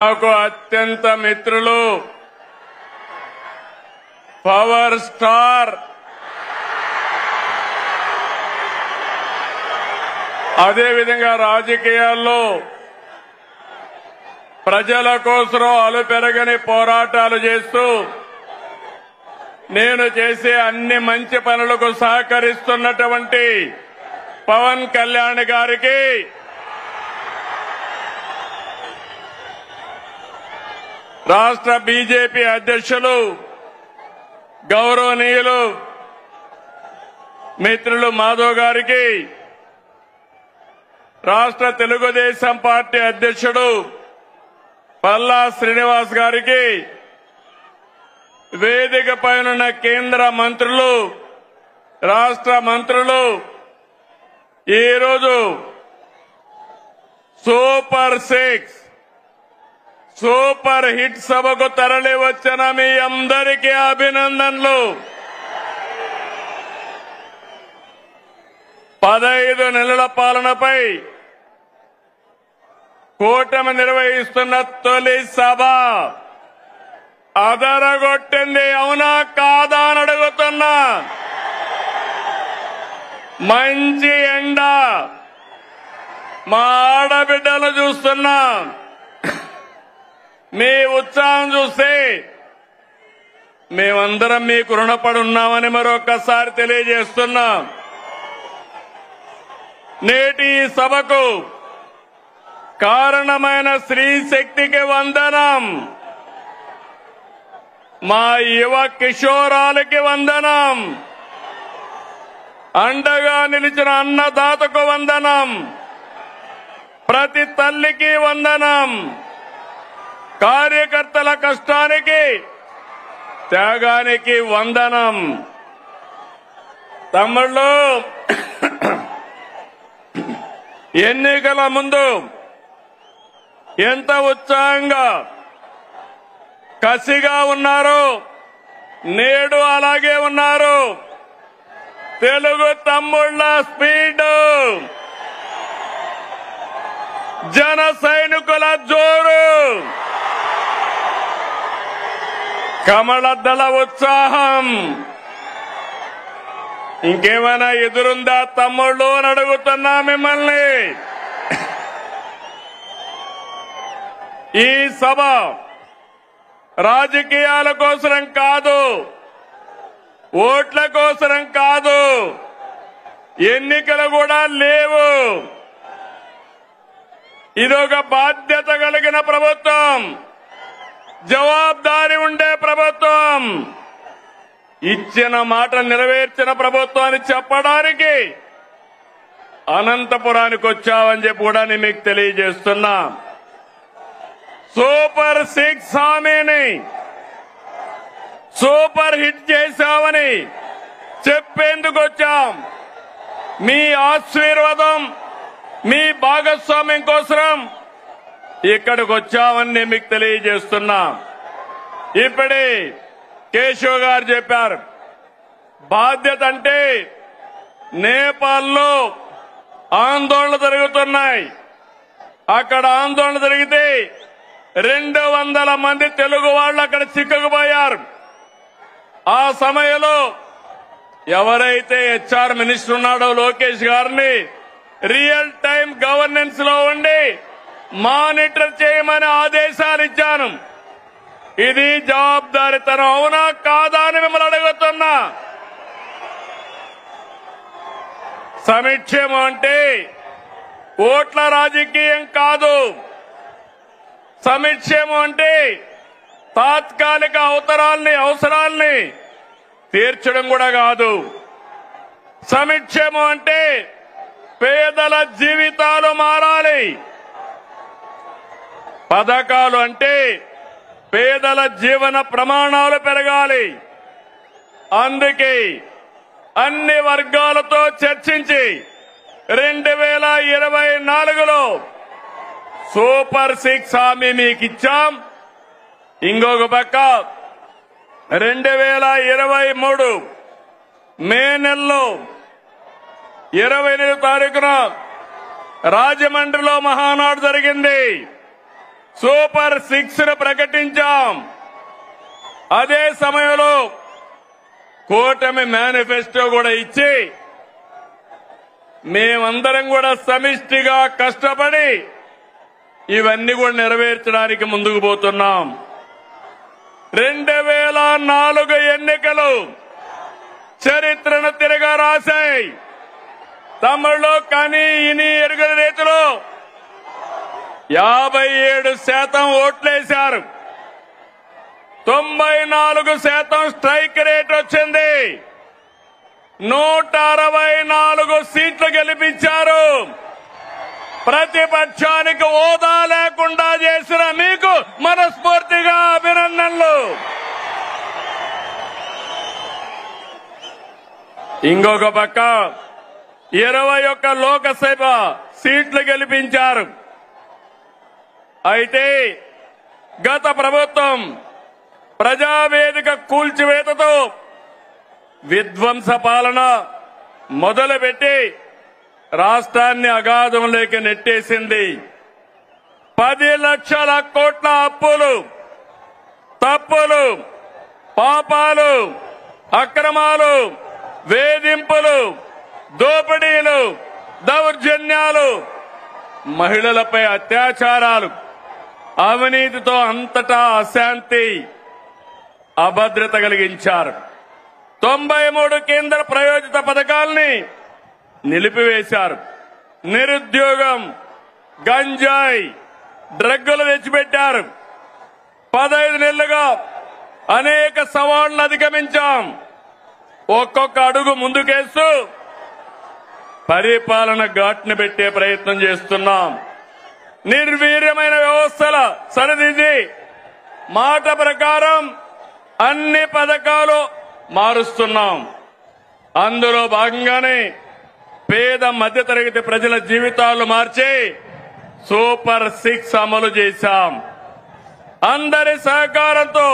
నాకు అత్యంత మిత్రులు పవర్ స్టార్ అదే విధంగా రాజకీయాల్లో ప్రజల కోసం అలుపెరగని పోరాటాలు చేస్తూ నేను చేసే అన్ని మంచి పనులకు సహకరిస్తున్నటువంటి పవన్ కళ్యాణ్ గారికి రాష్ట్ర బీజేపీ అధ్యక్షులు గౌరవనీయులు మిత్రులు మాధవ్ గారికి, రాష్ట్ర తెలుగుదేశం పార్టీ అధ్యక్షుడు పల్లా శ్రీనివాస్ గారికి, వేదిక పైనున్న కేంద్ర మంత్రులు, రాష్ట్ర మంత్రులు, ఈరోజు సూపర్ హిట్ సభకు తరలి వచ్చిన మీ అందరికీ అభినందనలు. 15 నెలల పాలనపై కూటమి నిర్వహిస్తున్న తొలి సభ అదరగొట్టింది. అవునా కాదా అని అడుగుతున్నా. మంచి ఎండ, మా ఆడబిడ్డలు చూస్తున్నా. మీ ఉత్సాహం చూస్తే మేమందరం మీకు రుణపడి ఉన్నామని మరొకసారి తెలియజేస్తున్నాం. నేటి ఈ సభకు కారణమైన స్త్రీ శక్తికి వందనం, మా యువ కిషోరాలకి వందనం, అండగా నిలిచిన అన్నదాతకు వందనం, ప్రతి తల్లికి వందనం, కార్యకర్తల కష్టానికి త్యాగానికి వందనం. తమ్ముళ్ళు, ఎన్నికల ముందు ఎంత ఉత్సాహంగా కసిగా ఉన్నారు, నేడు అలాగే ఉన్నారు. తెలుగు తమ్ముళ్ళ స్పీడ్, జన సైనికుల జోరు, కమలదళ ఉత్సాహం ఇంకేమైనా ఎదురుందా తమ్ముళ్ళు అని అడుగుతున్నా మిమ్మల్ని. ఈ సభ రాజకీయాల కోసరం కాదు, ఓట్ల కోసరం కాదు, ఎన్నికలు కూడా లేవు. ఇదొక బాధ్యత కలిగిన ప్రభుత్వం, జవాబుదారీ ఉండే ప్రభుత్వం, ఇచ్చిన మాట నెరవేర్చిన ప్రభుత్వం అని చెప్పడానికి అనంతపురానికి వచ్చామని చెప్పి కూడా నేను మీకు తెలియజేస్తున్నా. సూపర్ 6 హామీని సూపర్ హిట్ చేశామని చెప్పేందుకు వచ్చాం. మీ ఆశీర్వాదం, మీ భాగస్వామ్యం కోసం ఇక్కడికి వచ్చామని నేను మీకు తెలియజేస్తున్నా. ఇప్పుడే కేశవ్ గారు చెప్పారు, బాధ్యత అంటే నేపాల్లో ఆందోళనలు జరుగుతున్నాయి. అక్కడ ఆందోళన జరిగితే 200 మంది తెలుగు వాళ్ళు అక్కడ చిక్కుకుపోయారు. ఆ సమయంలో ఎవరైతే హెచ్ఆర్ మినిస్టర్ ఉన్నాడో లోకేష్ గారిని రియల్ టైం గవర్నెన్స్ లో ఉండి మానిటర్ చేయమని ఆదేశాలు ఇచ్చాను. ఇది జవాబుదారీతనం, అవునా కాదా అని మిమ్మల్ని అడుగుతున్నా. సంక్షేమం అంటే ఓట్ల రాజకీయం కాదు. సంక్షేమం అంటే తాత్కాలిక అవసరాల్ని తీర్చడం కూడా కాదు. సంక్షేమం అంటే పేదల జీవితాలు మారాలి. పథకాలు అంటే పేదల జీవన ప్రమాణాలు పెరగాలి. అందుకే అన్ని వర్గాలతో చర్చించి 2024లో సూపర్ 6 హామీ మీకు ఇచ్చాం. ఇంకొక పక్క 2023 మే నెలలో 28వ తారీఖున రాజమండ్రిలో మహానాడు జరిగింది. సూపర్ 6 ను ప్రకటించాం. అదే సమయంలో కూటమి మేనిఫెస్టో కూడా ఇచ్చి మేమందరం కూడా సమిష్టిగా కష్టపడి ఇవన్నీ కూడా నెరవేర్చడానికి ముందుకు పోతున్నాం. 2004 ఎన్నికలు చరిత్రను తిరగా రాశాయి. తమిళలో కానీ ఇని ఎరుగని రీతిలో 57% ఓట్లేశారు. 94% స్ట్రైక్ రేట్ వచ్చింది. 164 సీట్లు గెలిపించారు. ప్రతిపక్షానికి హోదా లేకుండా చేసిన మీకు మనస్ఫూర్తిగా అభినందనలు. ఇంకొక పక్క 21 లోకసభ సీట్లు గెలిపించారు. అయితే గత ప్రభుత్వం ప్రజావేదిక కూల్చివేతతో విధ్వంస పాలన మొదలుపెట్టి రాష్ట్రాన్ని అగాధంలోకి నెట్టేసింది. 10 లక్షల కోట్ల అప్పులు, తప్పులు, పాపాలు, అక్రమాలు, వేధింపులు, దోపిడీలు, దౌర్జన్యాలు, మహిళలపై అత్యాచారాలు, అవినీతితో అంతటా అశాంతి, అభద్రత కలిగించారు. 93 కేంద్ర ప్రాయోజిత పథకాల్ని నిలిపివేశారు. నిరుద్యోగం, గంజాయి, డ్రగ్గులు తెచ్చిపెట్టారు. 15 నెలలుగా అనేక సవాళ్లను అధిగమించాం. ఒక్కొక్క అడుగు ముందుకేస్తూ పరిపాలన ఘాట్ని పెట్టే ప్రయత్నం చేస్తున్నాం. నిర్వీర్యమైన వ్యవస్థల సరిదిద్ది మాట ప్రకారం అన్ని పథకాలు మారుస్తున్నాం. అందులో భాగంగానే పేద మధ్యతరగతి ప్రజల జీవితాలు మార్చి సూపర్ 6 అమలు చేశాం. అందరి సహకారంతో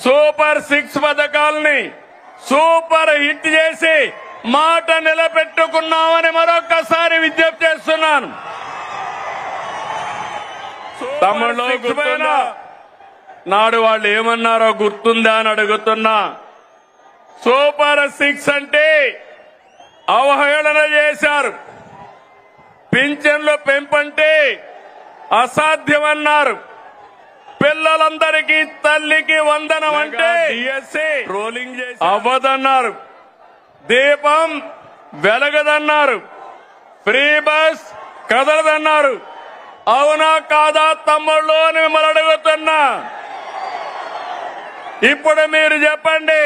సూపర్ 6 పథకాలని సూపర్ హిట్ చేసి మాట నిలబెట్టుకున్నామని మరొకసారి విజ్ఞప్తి చేస్తున్నాను. తమిళలో గుర్తుందా? నాడు వాళ్ళు ఏమన్నారో గుర్తుందా అని అడుగుతున్నా. సూపర్ 6 అంటే అవహేళన చేశారు. పింఛన్లు పెంపంటే అసాధ్యమన్నారు. పిల్లలందరికీ తల్లికి వందనం అంటే ట్రోలింగ్ చేసి అవ్వదన్నారు. దీపం వెలగదన్నారు. Free bus కదలదన్నారు. అవునా కాదా తమ్ముళ్ళు అని మిమ్మల్ని అడుగుతున్నా. ఇప్పుడు మీరు చెప్పండి,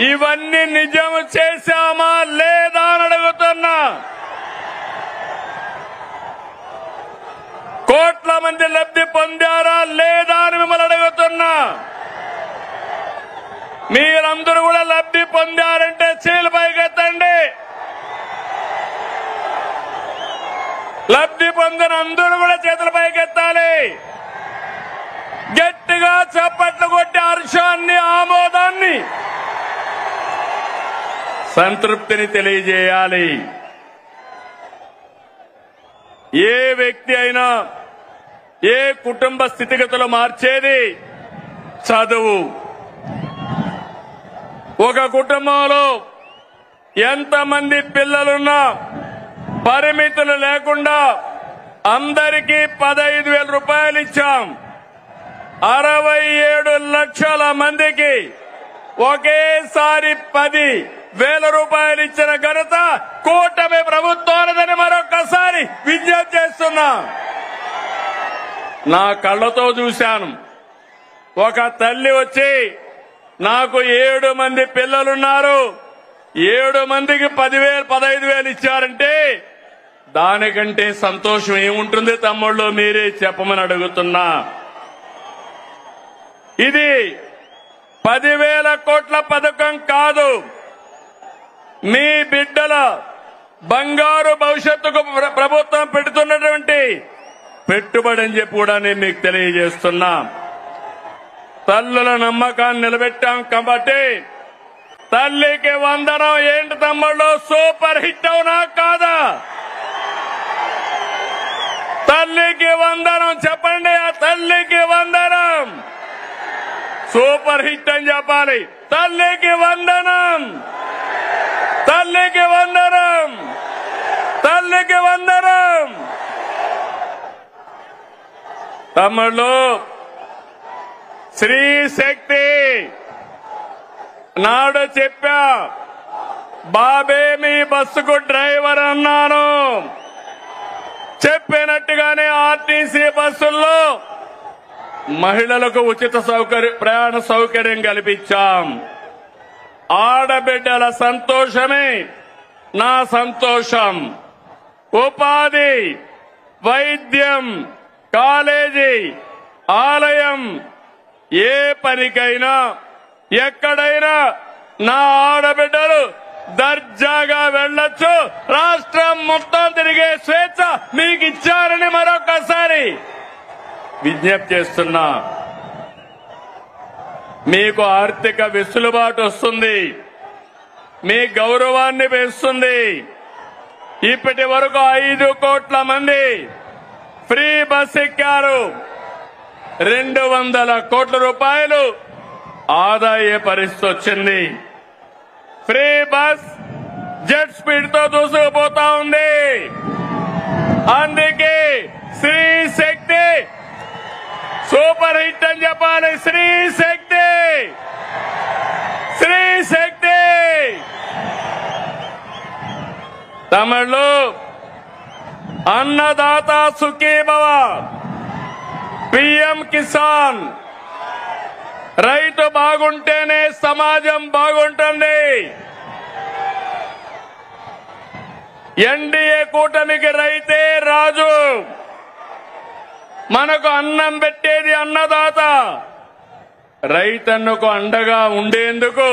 ఇవన్నీ నిజం చేశామా లేదా అని అడుగుతున్నా. కోట్ల మంది లబ్ధి పొందారా లేదా అని మిమ్మల్ని అడుగుతున్నా. మీరందరూ కూడా లబ్ధి పొందారంటే చేతులు పైకెత్తండి. లబ్ధి పొందిన అందరూ కూడా చేతుల పైకెత్తాలి. గట్టిగా చప్పట్లు కొట్టి హర్షాన్ని, ఆమోదాన్ని, సంతృప్తిని తెలియజేయాలి. ఏ వ్యక్తి అయినా ఏ కుటుంబ స్థితిగతులు మార్చేది చదువు. ఒక కుటుంబంలో ఎంతమంది పిల్లలున్నా పరిమితులు లేకుండా అందరికీ 15,000 రూపాయలు ఇచ్చాం. 67 లక్షల మందికి ఒకేసారి 10,000 రూపాయలు ఇచ్చిన ఘనత కూటమి ప్రభుత్వాలదని మరొకసారి విజ్ఞప్తి చేస్తున్నా. నా కళ్ళతో చూశాను. ఒక తల్లి వచ్చి నాకు 7 మంది పిల్లలున్నారు, 7 మందికి 10,000, 15,000 ఇచ్చారంటే దానికంటే సంతోషం ఏముంటుంది తమ్ముళ్ళు? మీరే చెప్పమని అడుగుతున్నా. ఇది 10,000 కోట్ల పథకం కాదు. మీ బిడ్డల బంగారు భవిష్యత్తుకు ప్రభుత్వం పెడుతున్నటువంటి పెట్టుబడి అని చెప్పి కూడా నేను మీకు తెలియజేస్తున్నా. తల్లుల నమ్మకాన్ని నిలబెట్టాం కాబట్టి తల్లికి వందనం ఏంటి తమ్ముళ్ళు? సూపర్ హిట్ అవునా కాదా? తల్లికి వందనం చెప్పండి. ఆ తల్లికి వందనం. సూపర్ హిట్ అని చెప్పాలి. తల్లికి వందనం. తల్లికి వందనం. తల్లికి వందనం. తమ్ముళ్ళు, స్త్రీ శక్తి నాడు చెప్పా, బాబే మీ బస్సుకు డ్రైవర్ అన్నాను. చెప్పినట్టుగానే ఆర్టీసీ బస్సుల్లో మహిళలకు ఉచిత ప్రయాణ సౌకర్యం కల్పించాం. ఆడబిడ్డల సంతోషమే నా సంతోషం. ఉపాధి, వైద్యం, కాలేజీ, ఆలయం, ఏ పనికైనా ఎక్కడైనా నా ఆడబిడ్డలు దర్జాగా వెళ్లొచ్చు. రాష్ట్రం మొత్తం తిరిగే స్వేచ్ఛ మీకు ఇచ్చారని మరొకసారి విజ్ఞప్తి చేస్తున్నా. మీకు ఆర్థిక వెసులుబాటు వస్తుంది, మీ గౌరవాన్ని పెంచుతుంది. ఇప్పటి వరకు 5 కోట్ల మంది ఫ్రీ బస్ ఎక్కారు. 200 కోట్ల రూపాయలు ఆదా అయ్యే పరిస్థితి వచ్చింది. ఫ్రీ బస్ జెట్ స్పీడ్ తో దూసుకుపోతా ఉంది. అందుకే స్త్రీ శక్తి సూపర్ హిట్ అని చెప్పాలి. స్త్రీ శక్తి, స్త్రీ శక్తి. తమిళు అన్నదాత సుఖీభవ, పిఎం కిసాన్. రైతు బాగుంటేనే సమాజం బాగుంటుంది. ఎన్డీఏ కూటమికి రైతే రాజు. మనకు అన్నం పెట్టేది అన్నదాత. రైతన్నకు అండగా ఉండేందుకు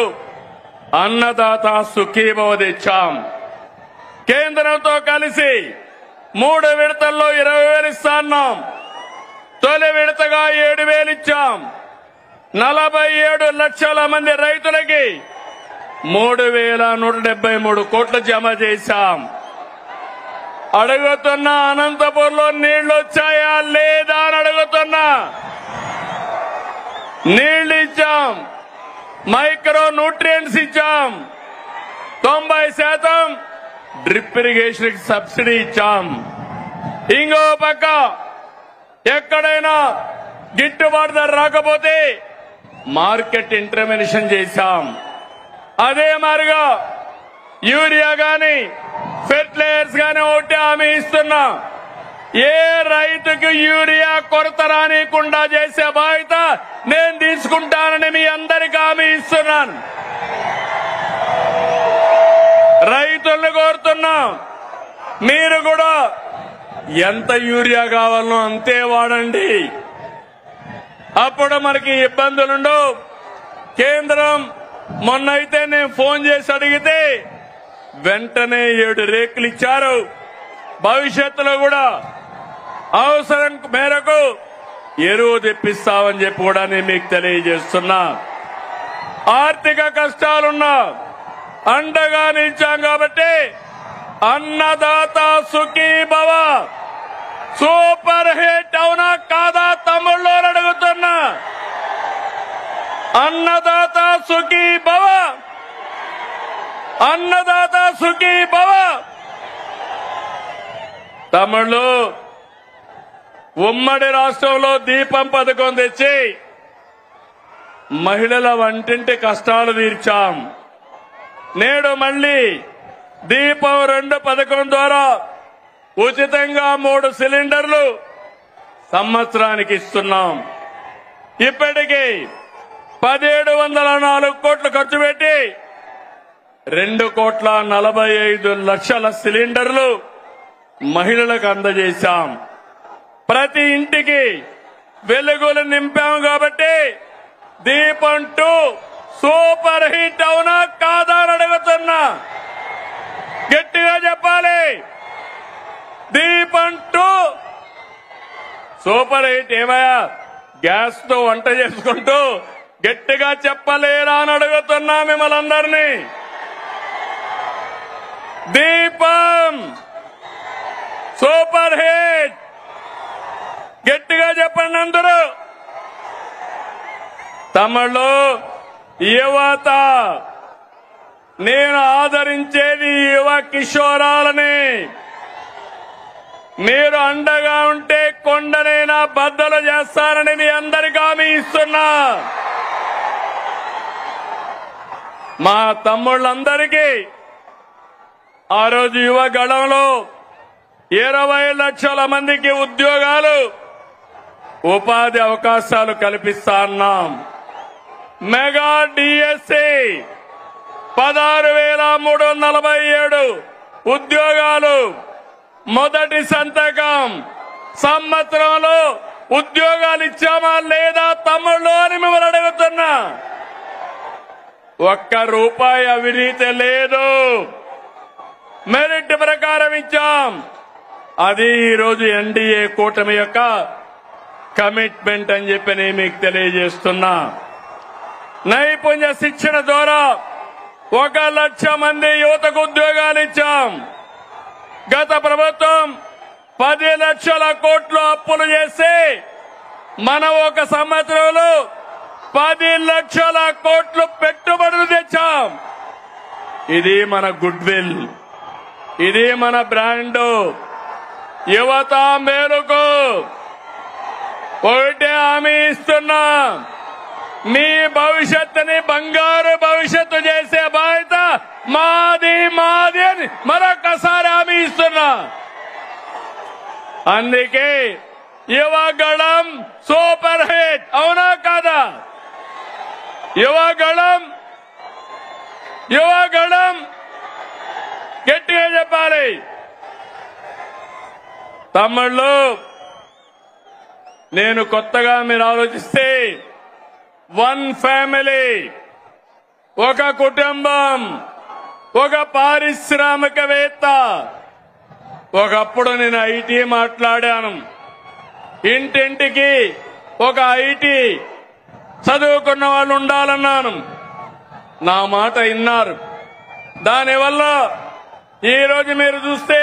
అన్నదాత సుఖీభవ తెచ్చాం. కేంద్రంతో కలిసి 3 విడతల్లో 20,000 ఇస్తాన్నాం. తొలి విడతగా 7,000 ఇచ్చాం. 47 లక్షల మంది రైతులకి 3,173 కోట్లు జమ చేశాం. అడుగుతున్నా, అనంతపూర్లో నీళ్లు వచ్చాయా లేదా అని అడుగుతున్నా. నీళ్లు ఇచ్చాం, మైక్రో న్యూట్రియంట్స్ ఇచ్చాం, 90% డ్రిప్ ఇరిగేషన్ సబ్సిడీ ఇచ్చాం. ఇంకో పక్క ఎక్కడైనా గిట్టుబాటు ధర రాకపోతే మార్కెట్ ఇంటర్వెన్షన్ చేశాం. అదే మాదిరిగా యూరియా గాని ఫెర్టిలైజర్స్ గాని ఒకటి హామీ ఇస్తున్నా. ఏ రైతుకు యూరియా కొరత రానికుండా చేసే బాధ్యత నేను తీసుకుంటానని మీ అందరికీ హామీ ఇస్తున్నాను. రైతులను కోరుతున్నా, మీరు కూడా ఎంత యూరియా కావాలనో అంతే వాడండి. అప్పుడు మనకి ఇబ్బందులుండవు. కేంద్రం మొన్నైతే నేను ఫోన్ చేసి అడిగితే వెంటనే 7 రేకులు ఇచ్చారు. భవిష్యత్తులో కూడా అవసరం మేరకు ఎరువు తెప్పిస్తామని చెప్పి కూడా నేను మీకు తెలియజేస్తున్నా. ఆర్థిక కష్టాలున్నా అండగా నిలిచాం కాబట్టి అన్నదాత సుఖీభవ సూపర్ హిట్ అవునా కాదా తమ్ముళ్ళు అడుగుతున్నా. అన్నదాత సుఖీభవ, అన్నదాత సుఖీభవ. తమ్ముళ్ళు, ఉమ్మడి రాష్ట్రంలో దీపం పథకం తెచ్చి మహిళల వంటింటి కష్టాలు తీర్చాం. నేడు మళ్లీ దీపం 2 పథకం ద్వారా ఉచితంగా 3 సిలిండర్లు సంవత్సరానికి ఇస్తున్నాం. ఇప్పటికీ 1,704 కోట్లు ఖర్చు పెట్టి 2,45,00,000 సిలిండర్లు మహిళలకు అందజేశాం. ప్రతి ఇంటికి వెలుగులు నింపాం కాబట్టి దీపం 2 సూపర్ హిట్ అవునా కాదా అని అడుగుతున్నా. గట్టిగా చెప్పాలి. దీపం 2 సూపర్ హిట్. ఏమయ్యా గ్యాస్ తో వంట చేసుకుంటూ గట్టిగా చెప్పలేరా అని అడుగుతున్నా మిమ్మల్ని అందరినీ. దీపం సూపర్ హిట్. గట్టిగా చెప్పండి అందరూ. తమిళలో యువత, నేను ఆదరించేది యువ కిషోరాలని. మీరు అండగా ఉంటే కొండనైనా బద్దలు చేస్తానని మీ అందరికీ హామీ ఇస్తున్నా. మా తమ్ముళ్ళందరికీ ఆ రోజు యువ గళంలో 20 లక్షల మందికి ఉద్యోగాలు, ఉపాధి అవకాశాలు కల్పిస్తా అన్నాం. మెగా డిఎస్సి 16,347 ఉద్యోగాలు. మొదటి సంతకం. సంవత్సరంలో ఉద్యోగాలు ఇచ్చామా లేదా తమ్ముళ్ళు అని మిమ్మల్ని అడుగుతున్నా. ₹1 అవినీతి లేదు. మెరిట్ ప్రకారం ఇచ్చాం. అది ఈరోజు ఎన్డీఏ కూటమి యొక్క కమిట్మెంట్ అని చెప్పి నేను మీకు తెలియజేస్తున్నా. నైపుణ్య శిక్షణ ద్వారా 1 లక్ష మంది యువతకు ఉద్యోగాలు ఇచ్చాం. గత ప్రభుత్వం 10 లక్షల కోట్లు అప్పులు చేసి మనం ఒక సంవత్సరంలో 10 లక్షల కోట్లు పెట్టుబడులు తెచ్చాం. ఇది మన గుడ్ విల్, ఇది మన బ్రాండ్. యువత మేలుకు ఒకటే హామీ ఇస్తున్నా, మీ భవిష్యత్తుని బంగారు భవిష్యత్తు చేసే బాధ్యత మాది మాది అని మరొకసారి హామీ ఇస్తున్నా. అందుకే యువగళం సూపర్ హిట్, అవునా కాదా? యువగళం గట్టిగా చెప్పాలి. తమ్ముళ్ళు, నేను కొత్తగా మీరు ఆలోచిస్తే 1 ఫ్యామిలీ, ఒక కుటుంబం, ఒక పారిశ్రామికవేత్త. ఒకప్పుడు నేను ఐటీ మాట్లాడాను. ఇంటింటికి ఒక ఐటీ చదువుకున్న వాళ్ళు ఉండాలన్నాను. నా మాట విన్నారు. దానివల్ల ఈరోజు మీరు చూస్తే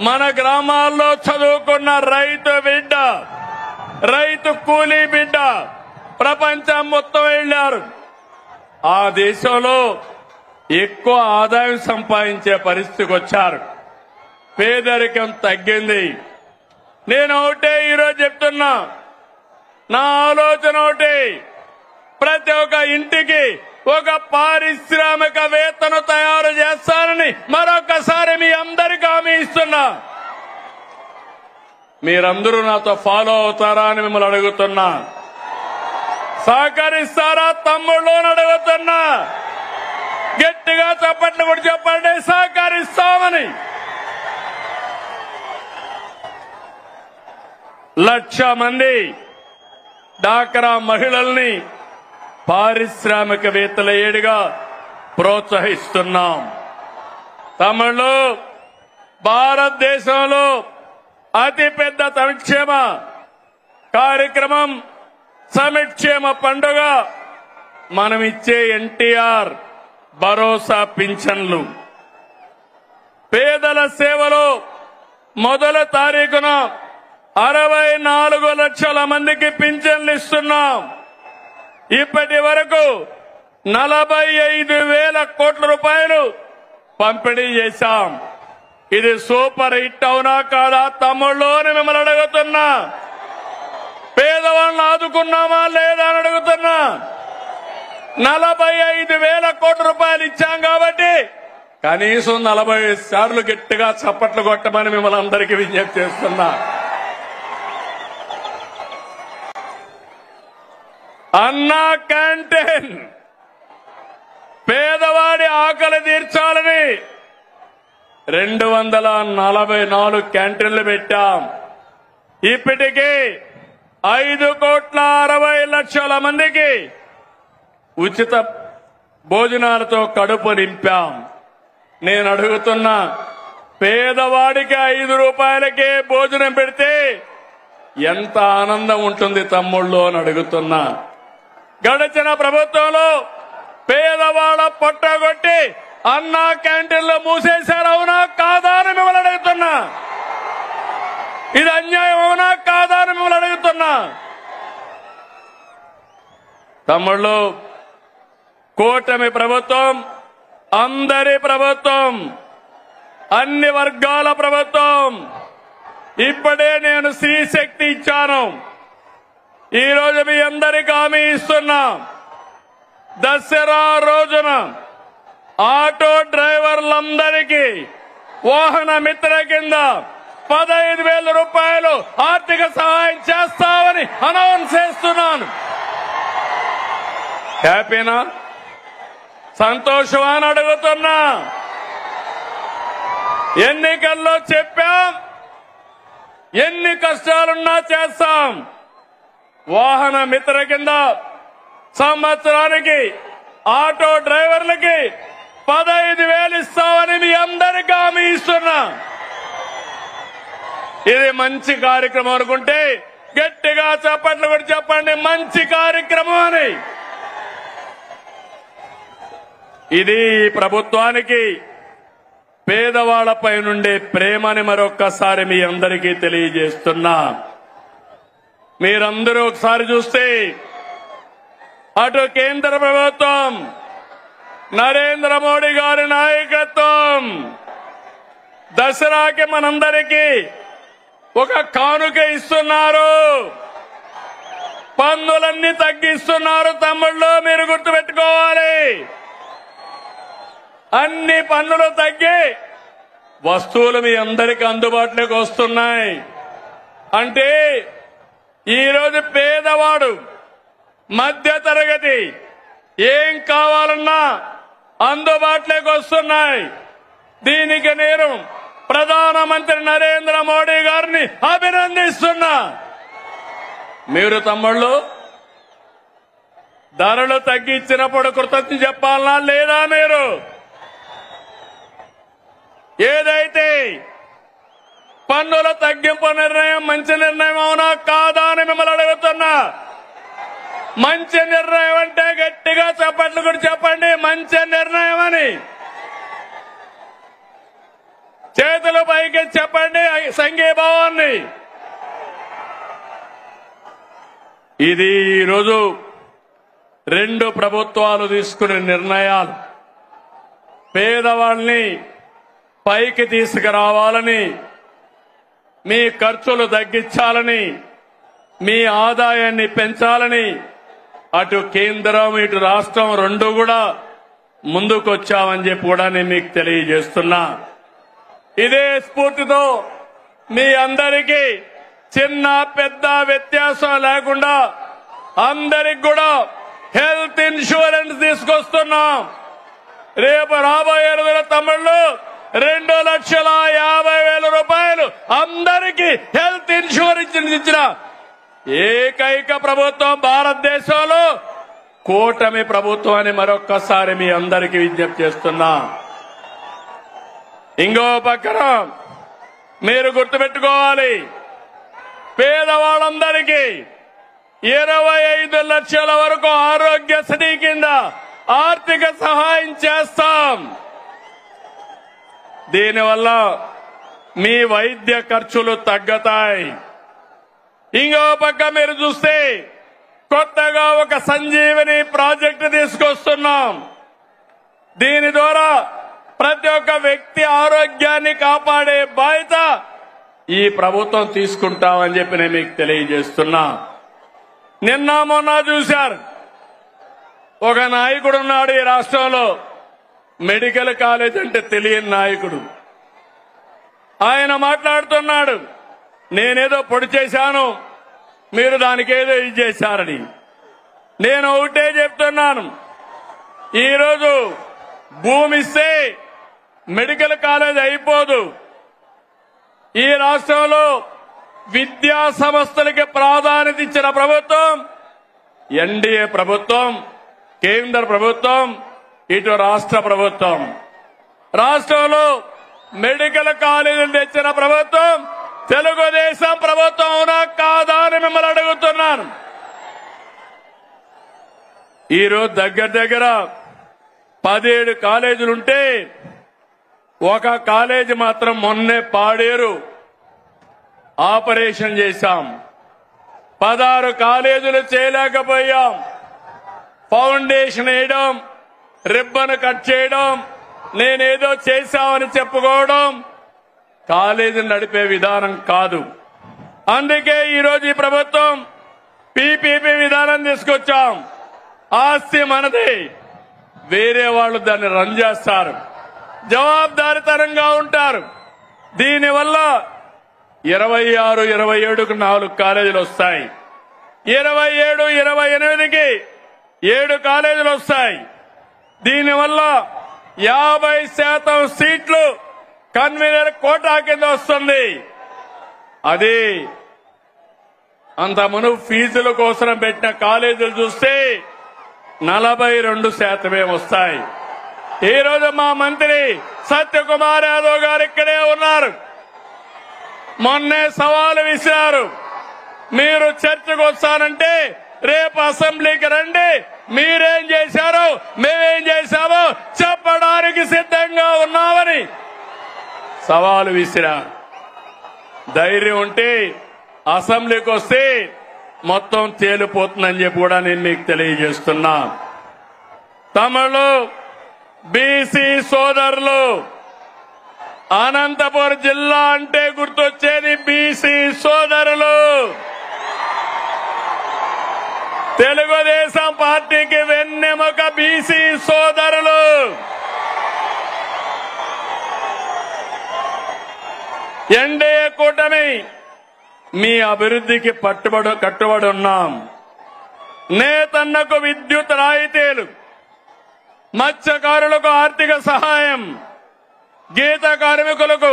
మన గ్రామాల్లో చదువుకున్న రైతు బిడ్డ, రైతు కూలీ బిడ్డ ప్రపంచం మొత్తం వెళ్లారు. ఆ దేశంలో ఎక్కువ ఆదాయం సంపాదించే పరిస్థితికి వచ్చారు. పేదరికం తగ్గింది. నేను ఒకటే ఈరోజు చెప్తున్నా, నా ఆలోచన ఒకటి, ప్రతి ఒక్క ఇంటికి ఒక పారిశ్రామికవేత్తను తయారు చేస్తానని మరొకసారి మీ అందరికీ హామీ ఇస్తున్నా. మీరందరూ నాతో ఫాలో అవుతారా అని మిమ్మల్ని అడుగుతున్నా. సహకరిస్తారా తమ్ముళ్ళు అని అడుగుతున్నా. గట్టిగా చప్పట్లు కూడా చెప్పండి, సహకరిస్తామని. 1,00,000 మంది డాక్రా మహిళల్ని పారిశ్రామికవేత్తల ఏడుగా ప్రోత్సహిస్తున్నాం. తమిళలో భారతదేశంలో అతిపెద్ద సంక్షేమ కార్యక్రమం సమిక్షేమ పండుగ మనం ఇచ్చే ఎన్టీఆర్ భరోసా పింఛన్లు. పేదల సేవలో మొదటి తారీఖున 64 లక్షల మందికి పింఛన్లు ఇస్తున్నాం. ఇప్పటి వరకు 45,000 కోట్ల రూపాయలు పంపిణీ చేశాం. ఇది సూపర్ హిట్, అవునా కాదా తమ్ముళ్ళు అని మిమ్మల్ని అడుగుతున్నా. పేదవాళ్ళని ఆదుకున్నామా లేదా అని అడుగుతున్నా. 45,000 కోట్ల రూపాయలు ఇచ్చాం కాబట్టి కనీసం 40 సార్లు గట్టిగా చప్పట్లు కొట్టమని మిమ్మల్ని అందరికీ విజ్ఞప్తి చేస్తున్నా. అన్నా క్యాంటీన్, పేదవాడి ఆకలి తీర్చాలని 244 క్యాంటీన్లు పెట్టాం. ఇప్పటికే 5,60,00,000 మందికి ఉచిత భోజనాలతో కడుపు నింపాం. నేను అడుగుతున్నా, పేదవాడికి 5 రూపాయలకే భోజనం పెడితే ఎంత ఆనందం ఉంటుంది తమ్ముళ్ళు అని అడుగుతున్నా. గడిచిన ప్రభుత్వంలో పేదవాళ్ళ పొట్టగొట్టి అన్నా క్యాంటీన్లు మూసేశారు, అవునా కాదా అని మిమ్మల్ని అడుగుతున్నా. ఇది అన్యాయం అవునా కాదా అని మిమ్మల్ని అడుగుతున్నా. తమ్ముళ్ళు, కూటమి ప్రభుత్వం అందరి ప్రభుత్వం, అన్ని వర్గాల ప్రభుత్వం. ఇప్పుడే నేను స్త్రీ శక్తి ఇచ్చాను. ఈ రోజు మీ అందరికీ హామీ ఇస్తున్నా, దసరా రోజున ఆటో డ్రైవర్లందరికీ వాహన మిత్ర కింద 15,000 రూపాయలు ఆర్థిక సహాయం చేస్తామని అనౌన్స్ చేస్తున్నాను. హ్యాపీనా? సంతోషమా అని అడుగుతున్నా. ఎన్నికల్లో చెప్పాం, ఎన్ని కష్టాలున్నా చేస్తాం. వాహన మిత్ర కింద సంవత్సరానికి ఆటో డ్రైవర్లకి 15,000 ఇస్తామని మీ అందరికీ హామీ ఇస్తున్నా. ఇది మంచి కార్యక్రమం అనుకుంటే గట్టిగా చప్పట్లు కూడా చెప్పండి, మంచి కార్యక్రమం అని. ఇది ప్రభుత్వానికి పేదవాళ్లపై నుండే ప్రేమని మరొక్కసారి మీ అందరికీ తెలియజేస్తున్నా. మీరందరూ ఒకసారి చూస్తే అటు కేంద్ర ప్రభుత్వం నరేంద్ర మోడీ గారి నాయకత్వం దసరాకి మనందరికీ ఒక కానుక ఇస్తున్నారు. పన్నులన్నీ తగ్గిస్తున్నారు. తమ్ముళ్ళు, మీరు గుర్తుపెట్టుకోవాలి. అన్ని పన్నులు తగ్గి వస్తువులు మీ అందరికీ అందుబాటులోకి వస్తున్నాయి. అంటే ఈరోజు పేదవాడు, మధ్య తరగతి ఏం కావాలన్నా అందుబాటులోకి వస్తున్నాయి. దీనికి నేను ప్రధానమంత్రి నరేంద్ర మోడీ గారిని అభినందిస్తున్నా. మీరు తమ్ముళ్ళు ధరలు తగ్గించినప్పుడు కృతజ్ఞత చెప్పాలనా లేదా? మీరు ఏదైతే పన్నుల తగ్గింపు నిర్ణయం మంచి నిర్ణయం అవునా కాదా అని మిమ్మల్ని అడుగుతున్నా. మంచి నిర్ణయం అంటే గట్టిగా చప్పట్లు కూడా చెప్పండి, మంచి నిర్ణయం అని. చేతులు పైకి చెప్పండి సంఘీభావాన్ని. ఇది ఈరోజు 2 ప్రభుత్వాలు తీసుకునే నిర్ణయాలు. పేదవాళ్ళని పైకి తీసుకురావాలని, మీ ఖర్చులు తగ్గించాలని, మీ ఆదాయాన్ని పెంచాలని అటు కేంద్రం ఇటు రాష్ట్రం 2 కూడా ముందుకొచ్చామని చెప్పి కూడా నేను మీకు తెలియజేస్తున్నా. ఇదే స్ఫూర్తితో మీ అందరికీ చిన్న పెద్ద వ్యత్యాసం లేకుండా అందరికి కూడా హెల్త్ ఇన్సూరెన్స్ తీసుకొస్తున్నాం. రేపు రాబోయే రోజుల తమ్ముళ్ళు 2,50,000 రూపాయలు అందరికీ హెల్త్ ఇన్సూరెన్స్ ఇచ్చిన ఏకైక ప్రభుత్వం భారతదేశంలో కూటమి ప్రభుత్వం అని మరొక్కసారి మీ అందరికీ విజ్ఞప్తి చేస్తున్నా. ఇంకో పక్కన మీరు గుర్తుపెట్టుకోవాలి, పేదవాళ్ళందరికీ 25 లక్షల వరకు ఆరోగ్యశ్రీ కింద ఆర్థిక సహాయం చేస్తాం. దీనివల్ల మీ వైద్య ఖర్చులు తగ్గుతాయి. ఇంకో పక్క మీరు చూస్తే కొత్తగా ఒక సంజీవని ప్రాజెక్టు తీసుకొస్తున్నాం. దీని ద్వారా ప్రతి ఒక్క వ్యక్తి ఆరోగ్యాన్ని కాపాడే బాధ్యత ఈ ప్రభుత్వం తీసుకుంటామని చెప్పి నేను మీకు తెలియజేస్తున్నా. నిన్న మొన్న చూశారు, ఒక నాయకుడు ఉన్నాడు ఈ రాష్ట్రంలో, మెడికల్ కాలేజ్ అంటే తెలియని నాయకుడు. ఆయన మాట్లాడుతున్నాడు, నేనేదో పొడి చేశాను, మీరు దానికేదో ఇది చేశారని. నేను ఒకటే చెప్తున్నాను, ఈరోజు భూమి ఇస్తే మెడికల్ కాలేజ్ అయిపోదు. ఈ రాష్ట్రంలో విద్యా సంస్థలకి ప్రాధాన్యత ఇచ్చిన ప్రభుత్వం ఎన్డీఏ ప్రభుత్వం, కేంద్ర ప్రభుత్వం, ఇటు రాష్ట్ర ప్రభుత్వం. రాష్ట్రంలో మెడికల్ కాలేజీలు తెచ్చిన ప్రభుత్వం తెలుగుదేశం ప్రభుత్వం అవునా కాదా అని మిమ్మల్ని అడుగుతున్నాను. ఈరోజు దగ్గర 17 కాలేజీలుంటే ఒక కాలేజీ మాత్రం మొన్నే పాడేరు ఆపరేషన్ చేశాం. 16 కాలేజీలు చేయలేకపోయాం. ఫౌండేషన్ వేయడం, రిబ్బన్ కట్ చేయడం, నేనేదో చేశామని చెప్పుకోవడం కాలేజీని నడిపే విధానం కాదు. అందుకే ఈరోజు ఈ ప్రభుత్వం పీపీపీ విధానం తీసుకొచ్చాం. ఆస్తి మనది, వేరే వాళ్ళు దాన్ని రన్ చేస్తారు, జవాబుదారీతనంగా ఉంటారు. దీనివల్ల 26, 27కు 4 కాలేజీలు వస్తాయి. 27, 28కి 7 కాలేజీలు వస్తాయి. దీనివల్ల 50% సీట్లు కన్వీనర్ కోటా కింద వస్తుంది. అది అంత మునుపు ఫీజుల కోసం పెట్టిన కాలేజీలు చూస్తే 42% వస్తాయి. ఈ రోజు మా మంత్రి సత్యకుమార్ యాదవ్ గారు ఇక్కడే ఉన్నారు. మొన్నే సవాలు విసిరారు, మీరు చర్చకు వస్తానంటే రేపు అసెంబ్లీకి రండి, మీరేం చేశారో మేమేం చేశామో చెప్పడానికి సిద్ధంగా ఉన్నామని సవాలు విసిరారు. ధైర్యం ఉంటే అసెంబ్లీకి వస్తే మొత్తం తేలిపోతుందని చెప్పి కూడా నేను మీకు తెలియజేస్తున్నా. తమిళ బీసీ సోదరులు, అనంతపురం జిల్లా అంటే గుర్తొచ్చేది బీసీ సోదరులు. తెలుగుదేశం పార్టీకి వెన్నెముక బీసీ సోదరులు. ఎన్డీఏ కూటమి మీ అభివృద్ధికి కట్టుబడి ఉన్నాం. నేతన్నకు విద్యుత్ రాయితీలు, మత్స్యకారులకు ఆర్థిక సహాయం, గీత కార్మికులకు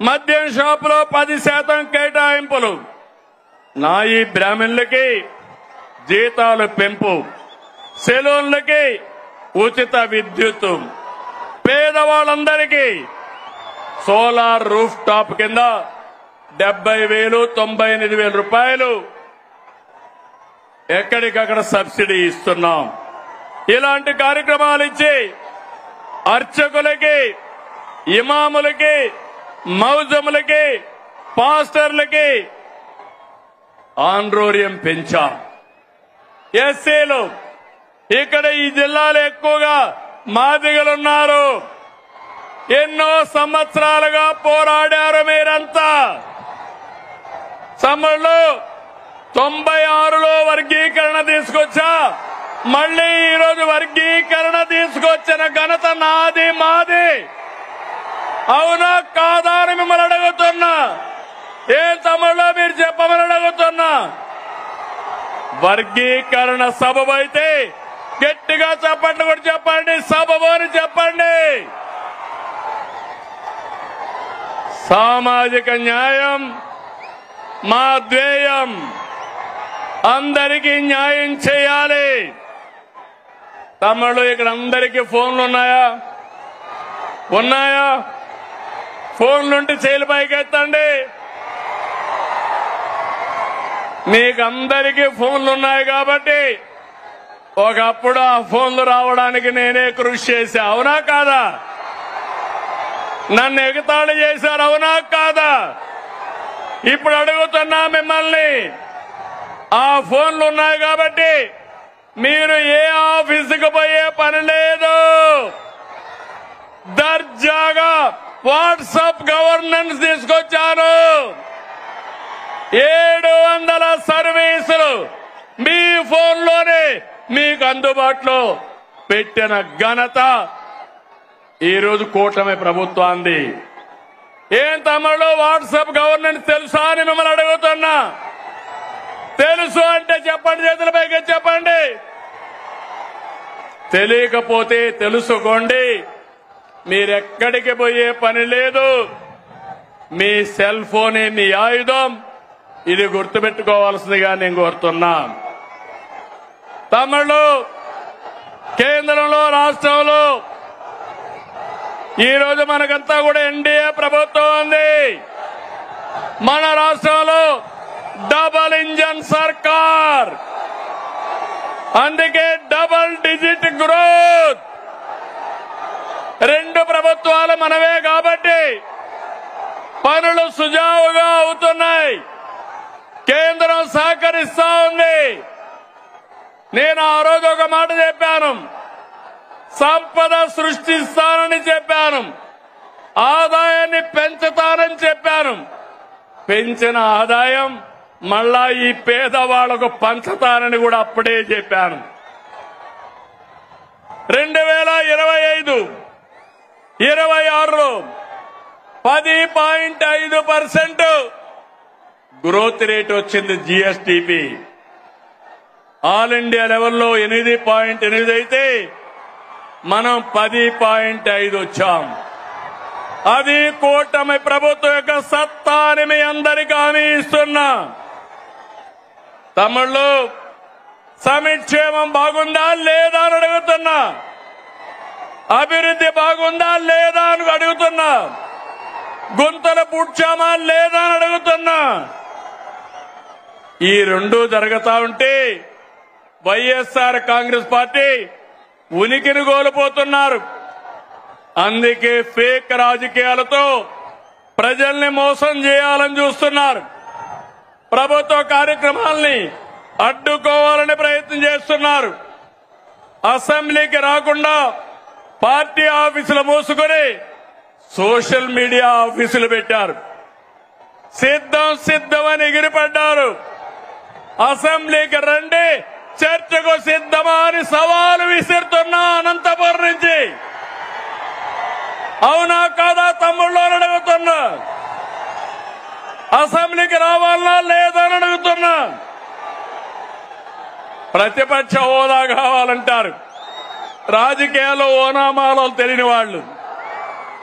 మద్యం షాపులో 10% కేటాయింపులు, నాయి బ్రాహ్మణులకి జీతాలు పెంపు, సెలూన్లకి ఉచిత విద్యుత్, పేదవాళ్ళందరికీ సోలార్ రూఫ్ టాప్ కింద 70,000, 98,000 రూపాయలు ఎక్కడికక్కడ సబ్సిడీ ఇస్తున్నాం. ఇలాంటి కార్యక్రమాలు ఇచ్చి అర్చకులకి, ఇమాములకి, మౌజములకి, పాస్టర్లకి ఆండ్రోరియం పెంచాం. ఎస్సీలు ఇక్కడ ఈ జిల్లాలో ఎక్కువగా మాదిగలున్నారు. ఎన్నో సంవత్సరాలుగా పోరాడారు మీరంతా. తమిళలో 96లో వర్గీకరణ తీసుకొచ్చా, మళ్లీ ఈరోజు వర్గీకరణ తీసుకొచ్చిన ఘనత నాది, మాది. అవునా కాదా అని మిమ్మల్ని అడుగుతున్నా. ఏం తమిళలో మీరు చెప్పమని అడుగుతున్నా. వర్గీకరణ సబబు అయితే గట్టిగా చెప్పండి, కూడా చెప్పండి, సబబు అని చెప్పండి. సామాజిక న్యాయం మా ధ్యేయం. అందరికీ న్యాయం చేయాలి. తమిళ ఇక్కడ అందరికీ ఫోన్లు ఉన్నాయా? ఫోన్లుంటే చేతులు పైకెత్తండి. మీకు అందరికీ ఫోన్లు ఉన్నాయి కాబట్టి ఒకప్పుడు ఆ ఫోన్లు రావడానికి నేనే కృషి చేశా. అవునా కాదా? నన్ను ఎగతాళి చేశారు. అవునా కాదా? ఇప్పుడు అడుగుతున్నా మిమ్మల్ని, ఆ ఫోన్లు ఉన్నాయి కాబట్టి మీరు ఏ ఆఫీసుకు పోయే పని లేదు. దర్జాగా వాట్సాప్ గవర్నెన్స్ తీసుకొచ్చాను. 700 సర్వీసులు మీ ఫోన్లోనే మీకు అందుబాటులో పెట్టిన ఘనత ఈరోజు కూటమి ప్రభుత్వాన్ని. ఏం తమిళలో వాట్సాప్ గవర్నెన్స్ తెలుసా అని మిమ్మల్ని అడుగుతున్నా. తెలుసు అంటే చెప్పండి, చేతుల పైకి చెప్పండి. తెలియకపోతే తెలుసుకోండి. మీరెక్కడికి పోయే పని లేదు. మీ సెల్ ఫోనే మీ ఆయుధం. ఇది గుర్తుపెట్టుకోవాల్సిందిగా నేను కోరుతున్నా. తమిళ కేంద్రంలో, రాష్ట్రంలో ఈ రోజు మనకంతా కూడా ఎన్డీఏ ప్రభుత్వం ఉంది. మన రాష్ట్రంలో డబల్ ఇంజన్ సర్కార్. అందుకే డబల్ డిజిట్ గ్రోత్. 2 ప్రభుత్వాలు మనవే కాబట్టి పనులు సుజావుగా అవుతున్నాయి. కేంద్రం సహకరిస్తా ఉంది. నేను ఆ రోజు ఒక మాట చెప్పాను, సంపద సృష్టిస్తానని చెప్పాను, ఆదాయాన్ని పెంచుతానని చెప్పాను. పెంచిన ఆదాయం మళ్ళా ఈ పేదవాళ్లకు పంచుతానని కూడా అప్పుడే చెప్పాను. 2025-26లో 10.5% గ్రోత్ రేట్ వచ్చింది. జీఎస్టీపీ ఆల్ ఇండియా లెవెల్లో 8.8 అయితే మనం 10.5 వచ్చాం. అది కూటమి ప్రభుత్వం యొక్క సత్తా అని మీ అందరికీ హామీ ఇస్తున్నా. తమిళ్లు సంక్షేమం బాగుందా లేదా అని అడుగుతున్నా, అభివృద్ధి బాగుందా లేదా అని అడుగుతున్నా, గుంతలు పూడ్చామా లేదా అని అడుగుతున్నా. ఈ రెండూ జరుగుతా ఉంటే వైఎస్ఆర్ కాంగ్రెస్ పార్టీ ఉనికిని కోల్పోతున్నారు. అందుకే ఫేక్ రాజకీయాలతో ప్రజల్ని మోసం చేయాలని చూస్తున్నారు. ప్రభుత్వ కార్యక్రమాల్ని అడ్డుకోవాలని ప్రయత్నం చేస్తున్నారు. అసెంబ్లీకి రాకుండా పార్టీ ఆఫీసులు మూసుకొని సోషల్ మీడియా ఆఫీసులు పెట్టారు. సిద్ధమని ఎగిరిపడ్డారు. అసెంబ్లీకి రండి, చర్చకు సిద్ధమా అని సవాలు విసురుతున్నా అనంతపురం నుంచి. అవునా కాదా తమ్ముళ్ళు అని అడుగుతున్నా. అసెంబ్లీకి రావాలనా లేదా అని అడుగుతున్నా. ప్రతిపక్ష హోదా కావాలంటారు. రాజకీయాల్లో ఓనామాలో తెలియని వాళ్ళు.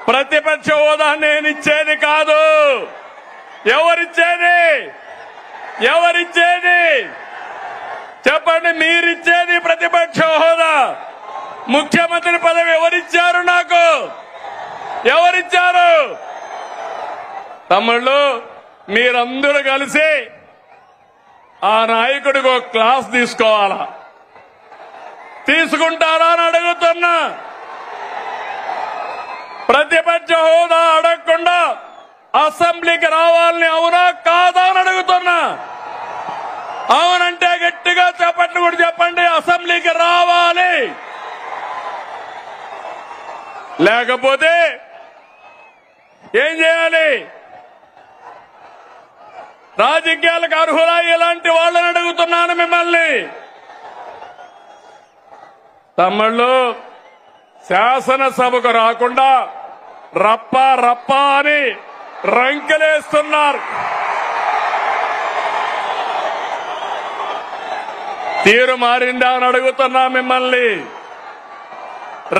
ప్రతిపక్ష హోదా నేనిచ్చేది కాదు. ఎవరిచ్చేది చెప్పండి. మీరిచ్చేది ప్రతిపక్ష హోదా. ముఖ్యమంత్రి పదవి ఎవరిచ్చారు? నాకు ఎవరిచ్చారు? తమ్ముళ్ళు మీరందరూ కలిసి ఆ నాయకుడికి ఒక క్లాస్ తీసుకోవాలా? తీసుకుంటారా అని అడుగుతున్నా. ప్రతిపక్ష హోదా అడగకుండా అసెంబ్లీకి రావాలని అవునా కాదా అని అడుగుతున్నా. అవునంటే గట్టిగా చెప్పండి, కూడా చెప్పండి. అసెంబ్లీకి రావాలి. లేకపోతే ఏం చేయాలి? రాజకీయాలకు అర్హులా ఇలాంటి వాళ్ళని అడుగుతున్నాను మిమ్మల్ని. తమ్ముళ్ళు శాసనసభకు రాకుండా రప్ప అని రంకెలేస్తున్నారు. తీరు మారిందా అని అడుగుతున్నా మిమ్మల్ని.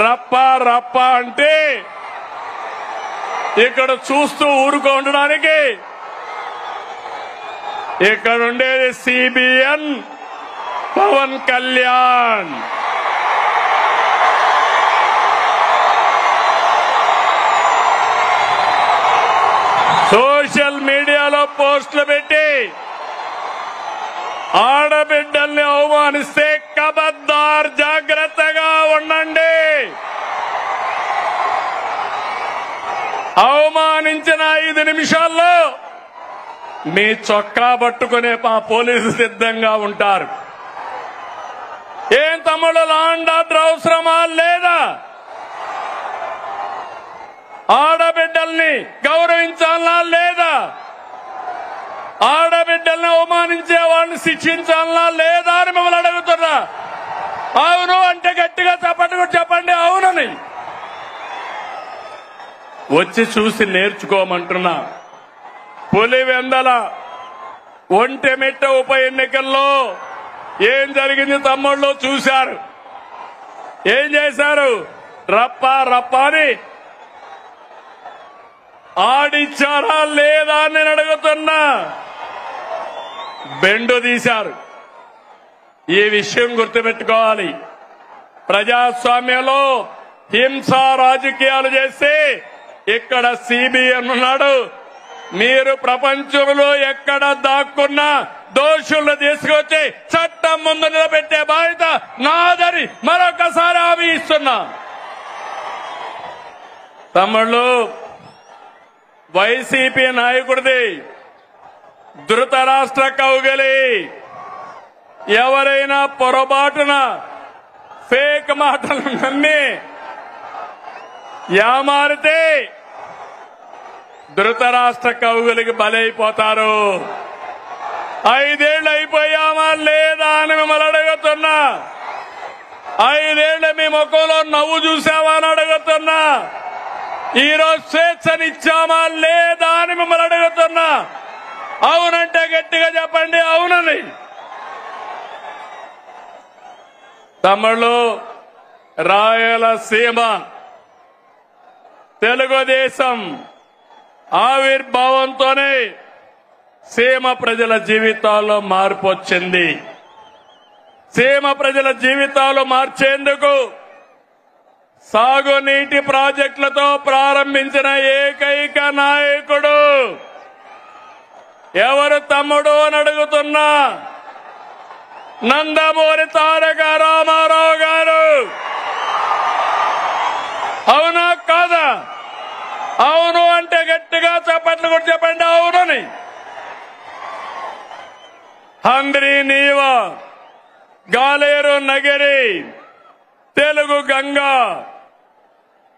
రప్ప అంటే ఇక్కడ చూస్తూ ఊరుకో ఉండడానికి. ఇక్కడ ఉండేది సిబిఎన్ పవన్ కళ్యాణ్. సోషల్ మీడియాలో పోస్టులు పెట్టి ఆడబిడ్డల్ని అవమానిస్తే ఖబర్దార్, జాగ్రత్తగా ఉండండి. అవమానించిన 5 నిమిషాల్లో మీ చొక్కా పట్టుకునే మా పోలీసు సిద్ధంగా ఉంటారు. ఏం తమ్ముడు, లాండ్ ఆర్డర్ అవసరమా లేదా? ఆడబిడ్డల్ని గౌరవించాలా లేదా? ఆడబిడ్డల్ని అవమానించే వాళ్ళని శిక్షించాలా లేదా అని మిమ్మల్ని అడుగుతున్నా. అవును అంటే గట్టిగా చెప్పండి అవునని. వచ్చి చూసి నేర్చుకోమంటున్నా. పులివెందల ఒంటెమిట్ట ఉప ఎన్నికల్లో ఏం జరిగింది తమ్ముళ్ళు చూశారు. ఏం చేశారు? రప్ప అని ఆడిచ్చారా లేదా అని నేను అడుగుతున్నా. బెండు తీశారు. ఈ విషయం గుర్తుపెట్టుకోవాలి. ప్రజాస్వామ్యంలో హింసా రాజకీయాలు చేస్తే ఇక్కడ సిబిఎన్ ఉన్నాడు. మీరు ప్రపంచంలో ఎక్కడ దాక్కున్నా దోషులను తీసుకొచ్చి చట్టం ముందు నిలబెట్టే బాధ్యత నాదని మరొకసారి హామీ ఇస్తున్నా. తమ్ముళ్ళు వైసీపీ నాయకుడిది ధృతరాష్ట్ర కౌగిలి. ఎవరైనా పొరపాటున ఫేక్ మాటలు నమ్మి యామారితే ధృతరాష్ట్ర కౌగిలికి బలైపోతారు. 5 ఏళ్లు అయిపోయామా లేదా అని మిమ్మల్ని అడుగుతున్నా. 5 ఏళ్లు మీ ముఖంలో నవ్వు చూసావా అని అడుగుతున్నా. ఈరోజు స్వేచ్ఛనిచ్చామా లేదా అని మిమ్మల్ని అడుగుతున్నా. అవునంటే గట్టిగా చెప్పండి అవునని. తమిళు రాయలసీమ తెలుగుదేశం ఆవిర్భావంతోనే సీమ ప్రజల జీవితాల్లో మార్పు వచ్చింది. సీమ ప్రజల జీవితాలు మార్చేందుకు సాగునీటి ప్రాజెక్టులతో ప్రారంభించిన ఏకైక నాయకుడు ఎవరు తమ్ముడు అని అడుగుతున్నా. నందమూరి తారక రామారావు గారు. అవునా కాదా? అవును అంటే గట్టిగా చప్పట్లు కూడా చెప్పండి అవునని. హంద్రి నీవ, గాలేరు నగరి, తెలుగు గంగా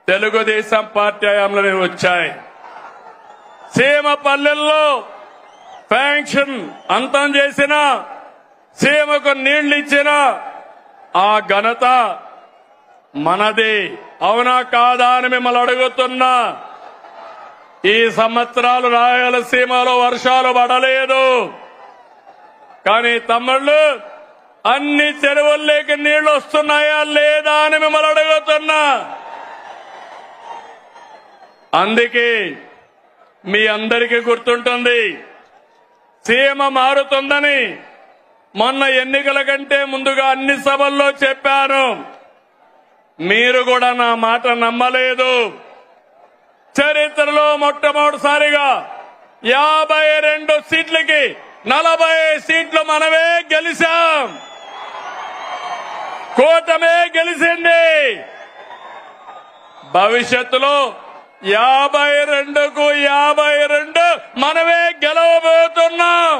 తెలుగుదేశం పార్టీ హయాంలోనే వచ్చాయి. సీమ పల్లెల్లో ఫ్యాంక్షన్ అంతం చేసిన, సీమకు నీళ్లు ఇచ్చిన ఆ ఘనత మనది. అవునా కాదా అని మిమ్మల్ని అడుగుతున్నా. ఈ సంవత్సరాలు రాయలసీమలో వర్షాలు పడలేదు. కానీ తమ్ముళ్ళు అన్ని చెరువుల్లోకి నీళ్లు వస్తున్నాయా లేదా అని మిమ్మల్ని అడుగుతున్నా. అందుకే మీ అందరికీ గుర్తుంటుంది, సీమ మారుతుందని మొన్న ఎన్నికల కంటే ముందుగా అన్ని సభల్లో చెప్పాను. మీరు కూడా నా మాట నమ్మలేదు. చరిత్రలో మొట్టమొదటిసారిగా 52 సీట్లకి 40 సీట్లు మనమే గెలిచాం. కూటమే గెలిచింది. భవిష్యత్తులో 52కు 52 మనమే గెలవబోతున్నాం.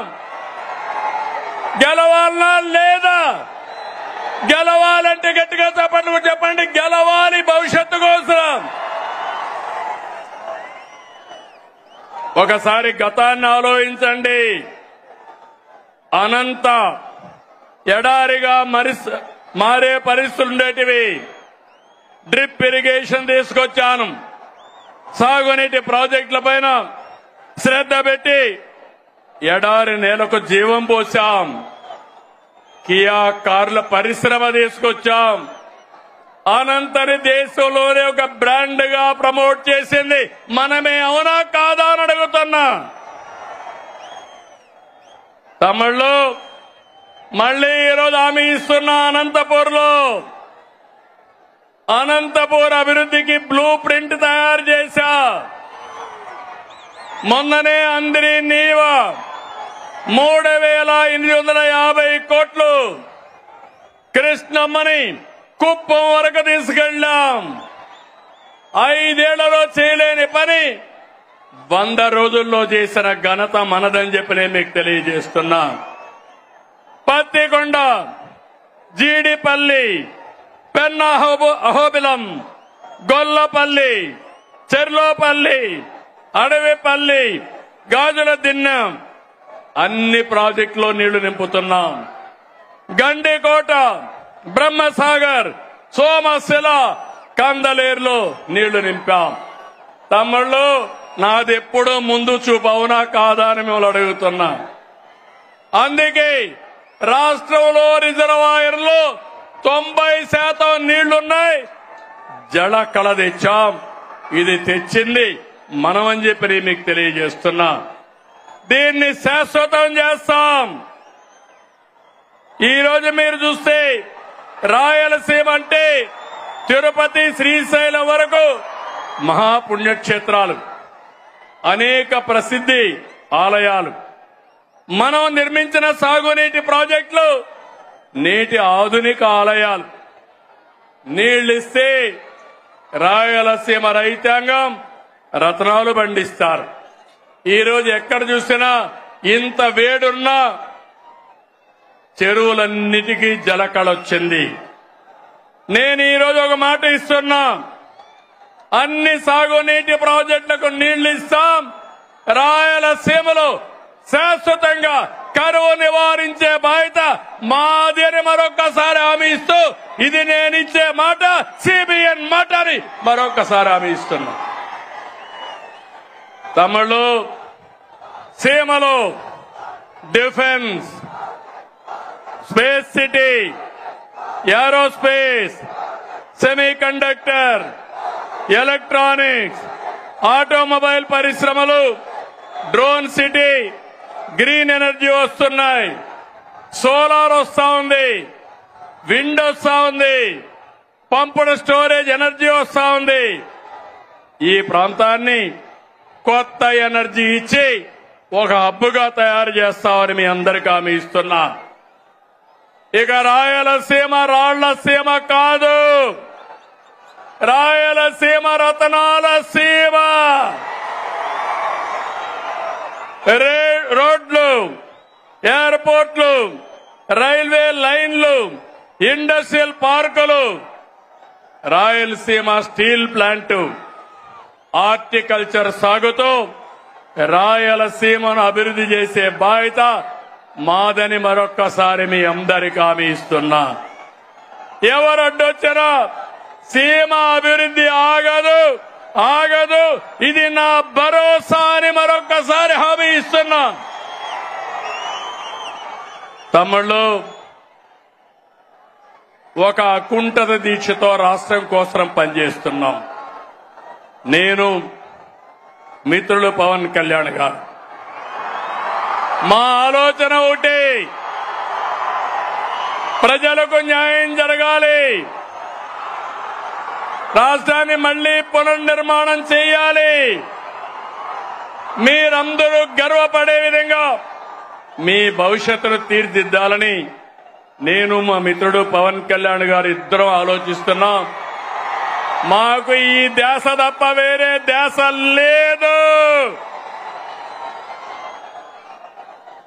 గెలవాలనా లేదా? గెలవాలంటే గట్టిగా చప్పట్లు చెప్పండి. గెలవాలి భవిష్యత్తు కోసం. ఒకసారి గతాన్ని ఆలోచించండి. అనంత ఎడారిగా మారే పరిస్థితులు ఉండేటివి. డ్రిప్ ఇరిగేషన్ తీసుకొచ్చాను. సాగునీటి ప్రాజెక్టుల పైన శ్రద్ధ పెట్టి ఎడారి నేలకు జీవం పోశాం. కియా కార్ల పరిశ్రమ తీసుకొచ్చాం. అనంతని దేశంలోనే ఒక బ్రాండ్ గా ప్రమోట్ చేసింది మనమే. అవునా కాదా అని అడుగుతున్నా. తమిళ్లో మళ్లీ ఈరోజు హామీ ఇస్తున్నా. అనంతపూర్ అభివృద్ధికి బ్లూ ప్రింట్ తయారు చేశా. మొన్ననే అందరి నీవ 3850 కోట్లు కృష్ణమ్మని కుప్పం వరకు తీసుకెళ్లాం. 5 ఏళ్లలో చేయలేని పని 100 రోజుల్లో చేసిన ఘనత మనదని చెప్పి నేను మీకు తెలియజేస్తున్నా. పత్తికొండ, జీడిపల్లి, పెన్న అహోబిలం, గొల్లపల్లి, చెర్లోపల్లి, అడవిపల్లి, గాజుల దిన్నెం అన్ని ప్రాజెక్టులో నీళ్లు నింపుతున్నాం. గండికోట, బ్రహ్మసాగర్, సోమశిల, కందలేరులో నీళ్లు నింపాం. తమ్ముళ్ళు నాది ఎప్పుడూ ముందు చూపు. అవునా కాదా అని మిమ్మల్ని అడుగుతున్నా. అందుకే రాష్ట్రంలో రిజర్వాయర్లో 90% నీళ్లున్నాయి. జల కళ తెచ్చాం. ఇది తెచ్చింది మనమని చెప్పి మీకు తెలియజేస్తున్నా. దీన్ని శాశ్వతం చేస్తాం. ఈ రోజు మీరు చూస్తే రాయలసీమ అంటే తిరుపతి, శ్రీశైలం వరకు మహాపుణ్యక్షేత్రాలు, అనేక ప్రసిద్ధి ఆలయాలు, మనం నిర్మించిన సాగునీటి ప్రాజెక్టులు, నేటి ఆధునిక ఆలయాలు. నీళ్లిస్తే రాయలసీమ రైతాంగం రత్నాలు పండిస్తారు. ఈ రోజు ఎక్కడ చూసినా ఇంత వేడున్నా చెరువులన్నిటికీ జలకళొచ్చింది. నేను ఈ రోజు ఒక మాట ఇస్తున్నా, అన్ని సాగునీటి ప్రాజెక్టులకు నీళ్లు ఇస్తాం. రాయలసీమలో శాశ్వతంగా కరువు నివారించే బాధ్యత మాది అని మరొక్కసారి హామీ ఇస్తూ, ఇది నేనిచ్చే మాట సిబిఎన్ మాట అని మరొక్కసారి హామీ ఇస్తున్నా. తమిళ సీమలో defence, space city, aerospace, semiconductor, electronics, automobile పరిశ్రమలు, డ్రోన్ సిటీ, గ్రీన్ ఎనర్జీ వస్తున్నాయి, సోలార్ వస్తా ఉంది, విండ్ వస్తా ఉంది, పంపుడు స్టోరేజ్ ఎనర్జీ వస్తా ఉంది. ఈ ప్రాంతాన్ని కొత్త ఎనర్జీ ఇచ్చి ఒక హబ్బుగా తయారు చేస్తామని మీ అందరికీ హామీ ఇస్తున్నా. ఇక రాయలసీమ రాళ్ల సీమ కాదు, రాయలసీమ రతనాల సీమ. రోడ్లు, ఎయిర్పోర్ట్లు, రైల్వే లైన్లు, ఇండస్ట్రియల్ పార్కులు, రాయలసీమ స్టీల్ ప్లాంట్, హార్టికల్చర్ సాగుతూ రాయలసీమను అభివృద్ధి చేసే బాధ్యత మాదని మరొక్కసారి మీ అందరికీ హామీ ఇస్తున్నా. ఎవరు అడ్డొచ్చినా సీమ అభివృద్ధి ఆగదు, ఆగదు. ఇది నా భరోసా అని మరొక్కసారి హామీ ఇస్తున్నా. తమిళలో ఒక అకుంఠిత దీక్షతో రాష్ట్రం కోసం పనిచేస్తున్నాం. నేను, మిత్రులు పవన్ కళ్యాణ్ గారు, మా ఆలోచన ఒకటి, ప్రజలకు న్యాయం జరగాలి, రాష్ట్రాన్ని మళ్లీ పునర్నిర్మాణం చేయాలి, మీరందరూ గర్వపడే విధంగా మీ భవిష్యత్తును తీర్చిదిద్దాలని నేను, మా మిత్రుడు పవన్ కళ్యాణ్ గారు ఇద్దరం ఆలోచిస్తున్నాం. మాకు ఈ ధ్యాస తప్ప వేరే ధ్యాస లేదు.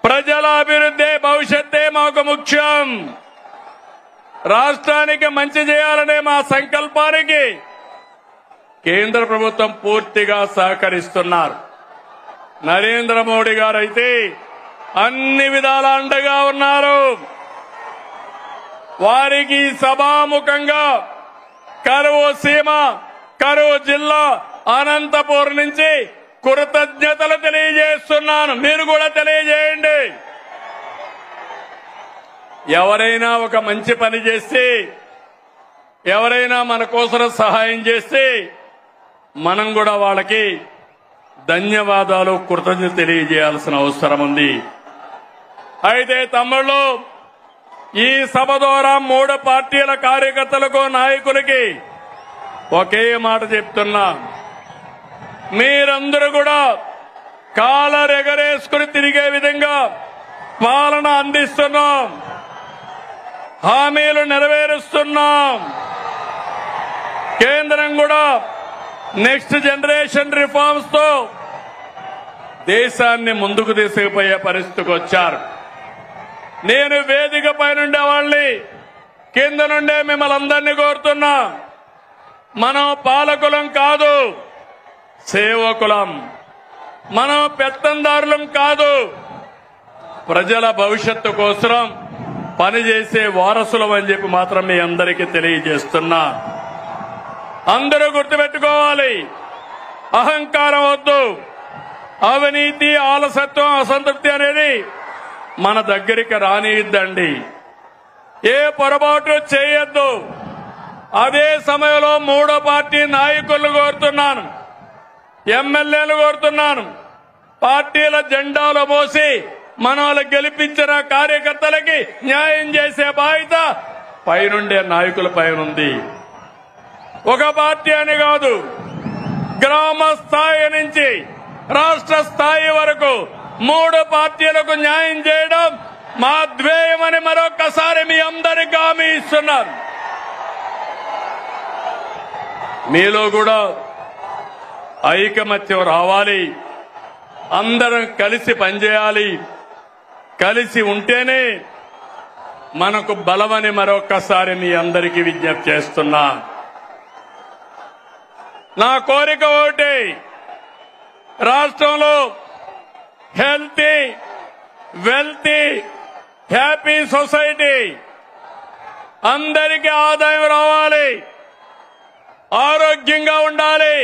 ప్రజల అభివృద్ధి, భవిష్యత్తే మాకు ముఖ్యం. రాష్ట్రానికి మంచి చేయాలనే మా సంకల్పానికి కేంద్ర ప్రభుత్వం పూర్తిగా సహకరిస్తున్నారు. నరేంద్ర మోడీ గారు అయితే అన్ని విధాల అండగా ఉన్నారు. వారికి సభాముఖంగా కరువు సీమ, కరువు జిల్లా అనంతపూర్ నుంచి కృతజ్ఞతలు తెలియజేస్తున్నాను. మీరు కూడా తెలియజేయండి. ఎవరైనా ఒక మంచి పని చేస్తే, ఎవరైనా మన కోసం సహాయం చేస్తే మనం కూడా వాళ్ళకి ధన్యవాదాలు, కృతజ్ఞత తెలియజేయాల్సిన అవసరం ఉంది. అయితే తమ్ముళ్ళు, ఈ సభ ద్వారా 3 పార్టీల కార్యకర్తలకు, నాయకులకి ఒకే మాట చెప్తున్నా. మీరందరూ కూడా కాలరెగరేసుకుని తిరిగే విధంగా పాలన అందిస్తున్నాం, హామీలు నెరవేరుస్తున్నాం. కేంద్రం కూడా నెక్స్ట్ జనరేషన్ రిఫార్మ్స్ తో దేశాన్ని ముందుకు తీసుకుపోయే పరిస్థితికి వచ్చారు. నేను వేదిక పైనుండే వాళ్ళని, కింద నుండే మిమ్మల్ని అందరినీ కోరుతున్నా, మనం పాలకులం కాదు, సేవకులం. మనం పెత్తందారులం కాదు, ప్రజల భవిష్యత్తు కోసం పనిచేసే వారసులం అని చెప్పి మాత్రం మీ అందరికీ తెలియజేస్తున్నా. అందరూ గుర్తుపెట్టుకోవాలి, అహంకారం వద్దు, అవినీతి, ఆలసత్వం, అసంతృప్తి అనేది మన దగ్గరికి రానిద్దండి. ఏ పొరపాటు చేయొద్దు. అదే సమయంలో 3వ పార్టీ నాయకులను కోరుతున్నాను, ఎమ్మెల్యేలు కోరుతున్నాను, పార్టీల జెండాలు మోసి మనల్ని గెలిపించిన కార్యకర్తలకి న్యాయం చేసే బాధ్యత పైనుండే నాయకుల పైన ఉంది. ఒక పార్టీ అని కాదు, గ్రామ స్థాయి నుంచి రాష్ట్ర స్థాయి వరకు 3 పార్టీలకు న్యాయం చేయడం మా ధ్యేయమని మరొకసారి మీ అందరికీ హామీ ఇస్తున్నాను. మీలో కూడా ఐకమత్యం రావాలి. అందరం కలిసి పనిచేయాలి. కలిసి ఉంటేనే మనకు బలమని మరొక్కసారి మీ అందరికీ విజ్ఞప్తి చేస్తున్నా. నా కోరిక ఒకటి, రాష్ట్రంలో హెల్తీ, వెల్తీ, హ్యాపీ సొసైటీ, అందరికీ ఆదాయం రావాలి, ఆరోగ్యంగా ఉండాలి,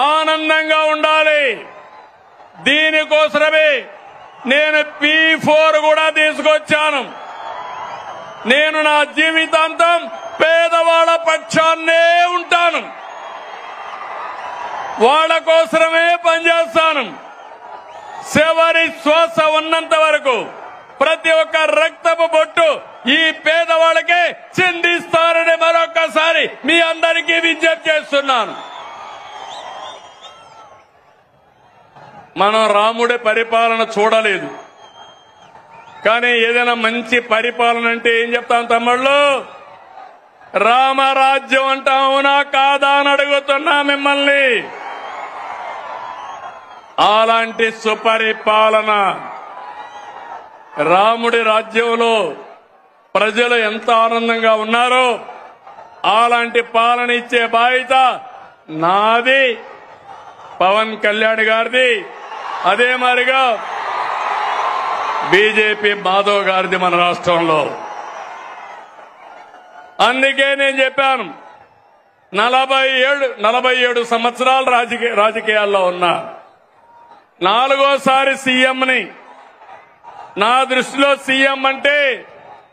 ఆనందంగా ఉండాలి. దీనికోసమే నేను P4 కూడా తీసుకొచ్చాను. నేను నా జీవితాంతం పేదవాళ్ల పక్షాన్నే ఉంటాను. వాళ్ళ కోసమే పనిచేస్తాను. చివరి శ్వాస ఉన్నంత వరకు ప్రతి ఒక్క రక్తపు బొట్టు ఈ పేదవాళ్ళకే చిందిస్తారని మరొకసారి మీ అందరికీ విజ్ఞప్తి చేస్తున్నాను. మనం రాముడి పరిపాలన చూడలేదు, కానీ ఏదైనా మంచి పరిపాలన అంటే ఏం చెప్తాం తమ్ముళ్ళు? రామరాజ్యం అంటాం, అవునా కాదా అని అడుగుతున్నా మిమ్మల్ని. అలాంటి సుపరిపాలన రాముడి రాజ్యంలో ప్రజలు ఎంత ఆనందంగా ఉన్నారో అలాంటి పాలన ఇచ్చే బాధ్యత నాది, పవన్ కళ్యాణ్ గారిది, అదే మరిగా బీజేపీ మాధవ్ గారిది మన రాష్ట్రంలో. అందుకే నేను చెప్పాను, 47 సంవత్సరాలు రాజకీయాల్లో ఉన్నా, 4వ సీఎంని. నా దృష్టిలో సీఎం అంటే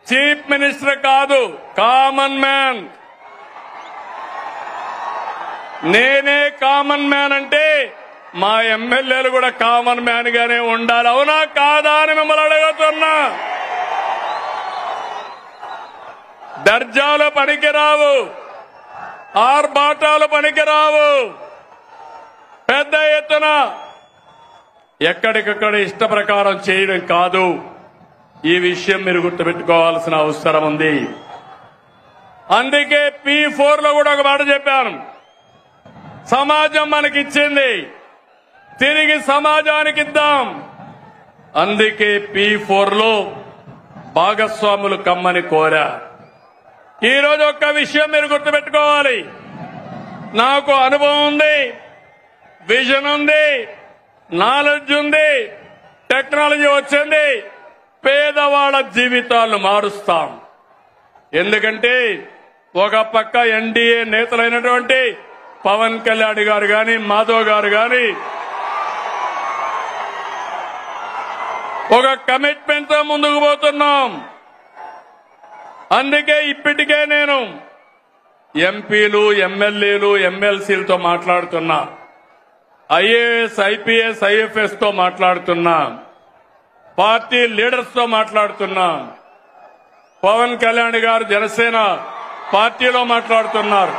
చీఫ్ మినిస్టర్ కాదు, కామన్ మ్యాన్. నేనే కామన్ మ్యాన్ అంటే మా ఎమ్మెల్యేలు కూడా కామన్ మ్యాన్ గానే ఉండాలి, అవునా కాదా అని మిమ్మల్ని అడుగుతున్నా. దర్జాలు పనికిరావు, ఆర్భాటాలు పనికిరావు. పెద్ద ఎత్తున ఎక్కడికక్కడ ఇష్ట ప్రకారం చేయడం కాదు. ఈ విషయం మీరు గుర్తుపెట్టుకోవాల్సిన అవసరం ఉంది. అందుకే P4 లో కూడా ఒక మాట చెప్పాను, సమాజం మనకిచ్చింది, తిరిగి సమాజానికి ఇద్దాం. అందుకే P4 లో భాగస్వాములు కమ్మని కోరా. ఈరోజు ఒక్క విషయం మీరు గుర్తుపెట్టుకోవాలి, నాకు అనుభవం ఉంది, విజన్ ఉంది, నాలెడ్జ్ ఉంది, టెక్నాలజీ వచ్చింది. పేదవాళ్ల జీవితాలను మారుస్తాం. ఎందుకంటే ఒక పక్క ఎన్డీఏ నేతలైనటువంటి పవన్ కళ్యాణ్ గారు గాని, మాధవ్ గారు గాని ఒక కమిట్మెంట్ తో ముందుకు పోతున్నాం. అందుకే ఇప్పటికే నేను ఎంపీలు, ఎమ్మెల్యేలు, ఎమ్మెల్సీలతో మాట్లాడుతున్నా, ఐఏఎస్, ఐపీఎస్, ఐఎఫ్ఎస్ తో మాట్లాడుతున్నా, పార్టీ లీడర్స్ తో మాట్లాడుతున్నా. పవన్ కళ్యాణ్ గారు జనసేన పార్టీలో మాట్లాడుతున్నారు,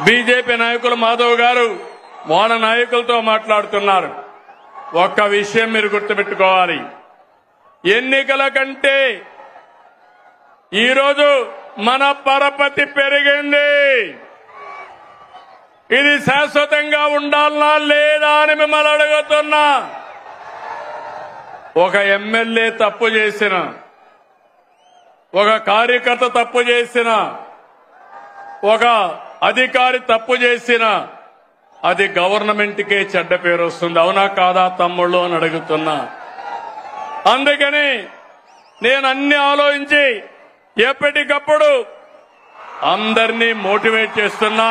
బీజేపీ నాయకులు మాధవ్ గారు వాళ్ళ నాయకులతో మాట్లాడుతున్నారు. ఒక్క విషయం మీరు గుర్తుపెట్టుకోవాలి, ఎన్నికల కంటే ఈరోజు మన పరపతి పెరిగింది. ఇది శాశ్వతంగా ఉండాలనా లేదా అని మిమ్మల్ని అడుగుతున్నా. ఒక ఎమ్మెల్యే తప్పు చేసిన, ఒక కార్యకర్త తప్పు చేసిన, ఒక అధికారి తప్పు చేసిన అది గవర్నమెంట్కే చెడ్డ పేరు వస్తుంది, అవునా కాదా తమ్ముళ్ళు అని అడుగుతున్నా. అందుకని నేను అన్ని ఆలోచించి ఎప్పటికప్పుడు అందరినీ మోటివేట్ చేస్తున్నా,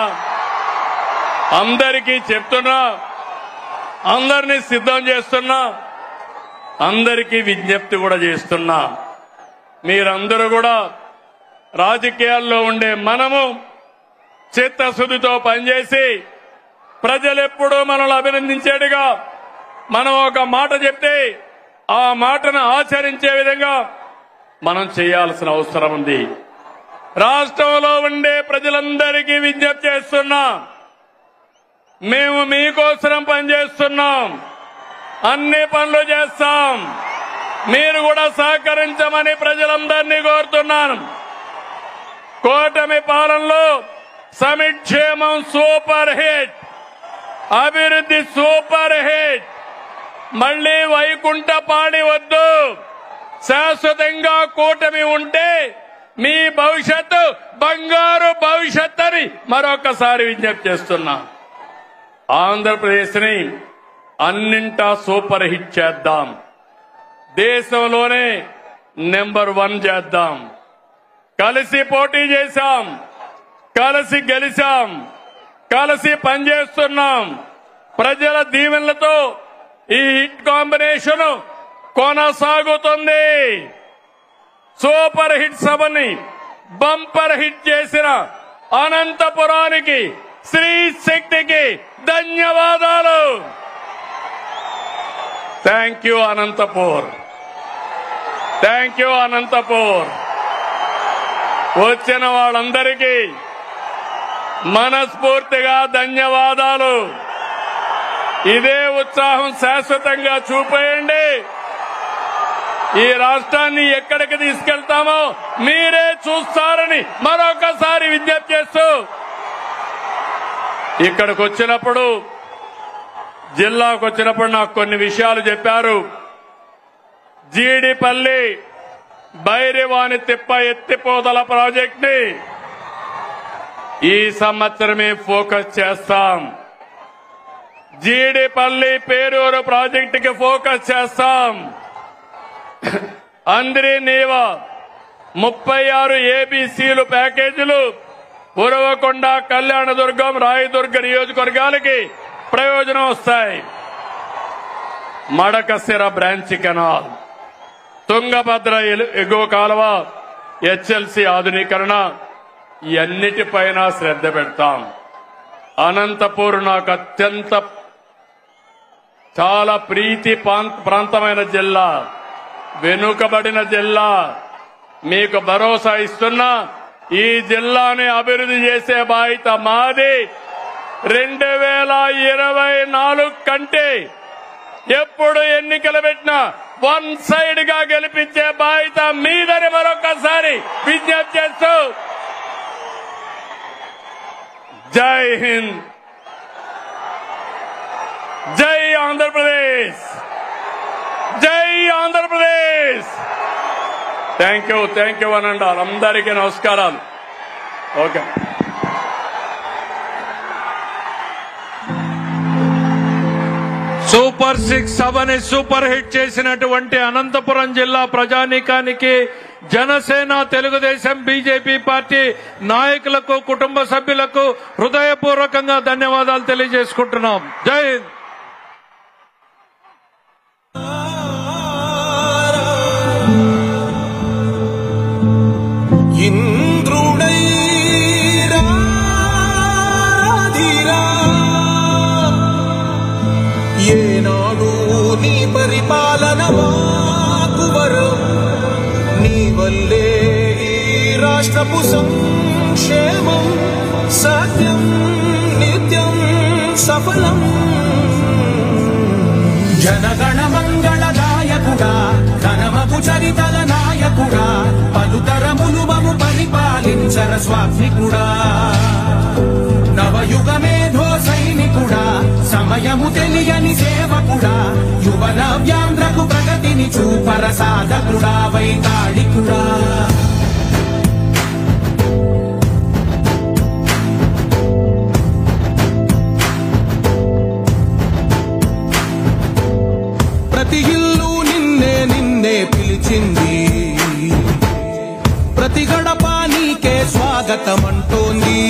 అందరికీ చెప్తున్నా, అందరినీ సిద్ధం చేస్తున్నా, అందరికీ విజ్ఞప్తి కూడా చేస్తున్నా. మీరందరూ కూడా రాజకీయాల్లో ఉండే మనము చిత్తశుద్ధితో పనిచేసి ప్రజలెప్పుడూ మనల్ని అభినందించేట్టుగా మనం ఒక మాట చెప్తే ఆ మాటను ఆచరించే విధంగా మనం చేయాల్సిన అవసరం ఉంది. రాష్ట్రంలో ఉండే ప్రజలందరికీ విజ్ఞప్తి చేస్తున్నా, మేము మీకోసం పనిచేస్తున్నాం, అన్ని పనులు చేస్తాం, మీరు కూడా సహకరించమని ప్రజలందరినీ కోరుతున్నాను. కూటమి పాలనలో సంక్షేమం సూపర్ హిట్, అభివృద్ధి సూపర్ హిట్. మళ్లీ వైకుంఠపాడి వద్దు. శాశ్వతంగా కూటమి ఉంటే మీ భవిష్యత్తు బంగారు భవిష్యత్ అని మరొకసారి విజ్ఞప్తి చేస్తున్నా. ఆంధ్రప్రదేశ్ ని అన్నింటా సూపర్ హిట్ చేద్దాం. దేశంలోనే నెంబర్ 1 చేద్దాం. కలిసి పోటీ చేశాం, కలిసి గెలిచాం, కలిసి పనిచేస్తున్నాం. ప్రజల దీవెనలతో ఈ హిట్ కాంబినేషన్ కొనసాగుతుంది. సూపర్ హిట్ సభని బంపర్ హిట్ చేసిన అనంతపురానికి, శ్రీ శక్తికి ధన్యవాదాలు. Thank you Anantapur, thank you Anantapur. వచ్చిన వాళ్ళందరికీ మనస్ఫూర్తిగా ధన్యవాదాలు. ఇదే ఉత్సాహం శాశ్వతంగా చూపేయండి. ఈ రాష్ట్రాన్ని ఎక్కడికి తీసుకెళ్తామో మీరే చూస్తారని మరొకసారి విజ్ఞప్తి చేస్తూ, ఇక్కడికి వచ్చినప్పుడు, జిల్లాకు వచ్చినప్పుడు నాకు కొన్ని విషయాలు చెప్పారు. జీడిపల్లి బైరివాణి తిప్ప ఎత్తిపోతల ప్రాజెక్ట్ ని ఈ సంవత్సరమే ఫోకస్ చేస్తాం. జీడిపల్లి పేరూరు ప్రాజెక్టుకి ఫోకస్ చేస్తాం. అందరి నీవా 36 ఏబీసీలు ప్యాకేజీలు ఉరవకొండ, కళ్యాణదుర్గం, రాయదుర్గ నియోజకవర్గాలకి ప్రయోజనం వస్తాయి. మడకశిర బ్రాంచ్ కెనాల్, తుంగభద్ర ఎగువ కాలువ, హెచ్ఎల్సీ ఆధునీకరణ, ఇవన్నిటిపైన శ్రద్ధ పెడతాం. అనంతపూర్ నాకు అత్యంత చాలా ప్రీతి ప్రాంతమైన జిల్లా, వెనుకబడిన జిల్లా. మీకు భరోసా ఇస్తున్నా, ఈ జిల్లాని అభివృద్ధి చేసే బాధ్యత మాది. 2024 కంటే ఎప్పుడు ఎన్నికలు పెట్టినా 1 సైడ్ గా గెలిపించే బాధ్యత మీదని మరొకసారి విజ్ఞప్తి చేస్తూ, జై హింద్, జై ఆంధ్రప్రదేశ్, జై ఆంధ్రప్రదేశ్. థ్యాంక్ యూ అనండి. అందరికీ నమస్కారాలు. ఓకే. సూపర్ 6 సభని సూపర్ హిట్ చేసినటువంటి అనంతపురం జిల్లా ప్రజానీకానికి, జనసేన, తెలుగుదేశం, బీజేపీ పార్టీ నాయకులకు, కుటుంబ సభ్యులకు హృదయపూర్వకంగా ధన్యవాదాలు తెలియజేసుకుంటున్నాం. జై హింద్. ఏనాడు నీ పరిపాలన మాకు వరం, నీ వల్లే ఈ రాష్ట్రపు సంక్షేమం సత్యం నిత్యం సఫలం. జనగణ మంగళదాయకుడా, ఘనమపు చరితల నాయకుడా, పలుతరములు మము పరిపాలించర స్వామికుడా, నవయుగ మేధో సైనికుడా, సమయము తెలియని సేవకుడా, యువన వ్యాంధ్రకు ప్రగతిని చూపర సాధకుడా, వైతాళికుడా. ప్రతి ఇల్లు నిన్నే పిలిచింది, ప్రతి గడప నీకే స్వాగతమంటోంది.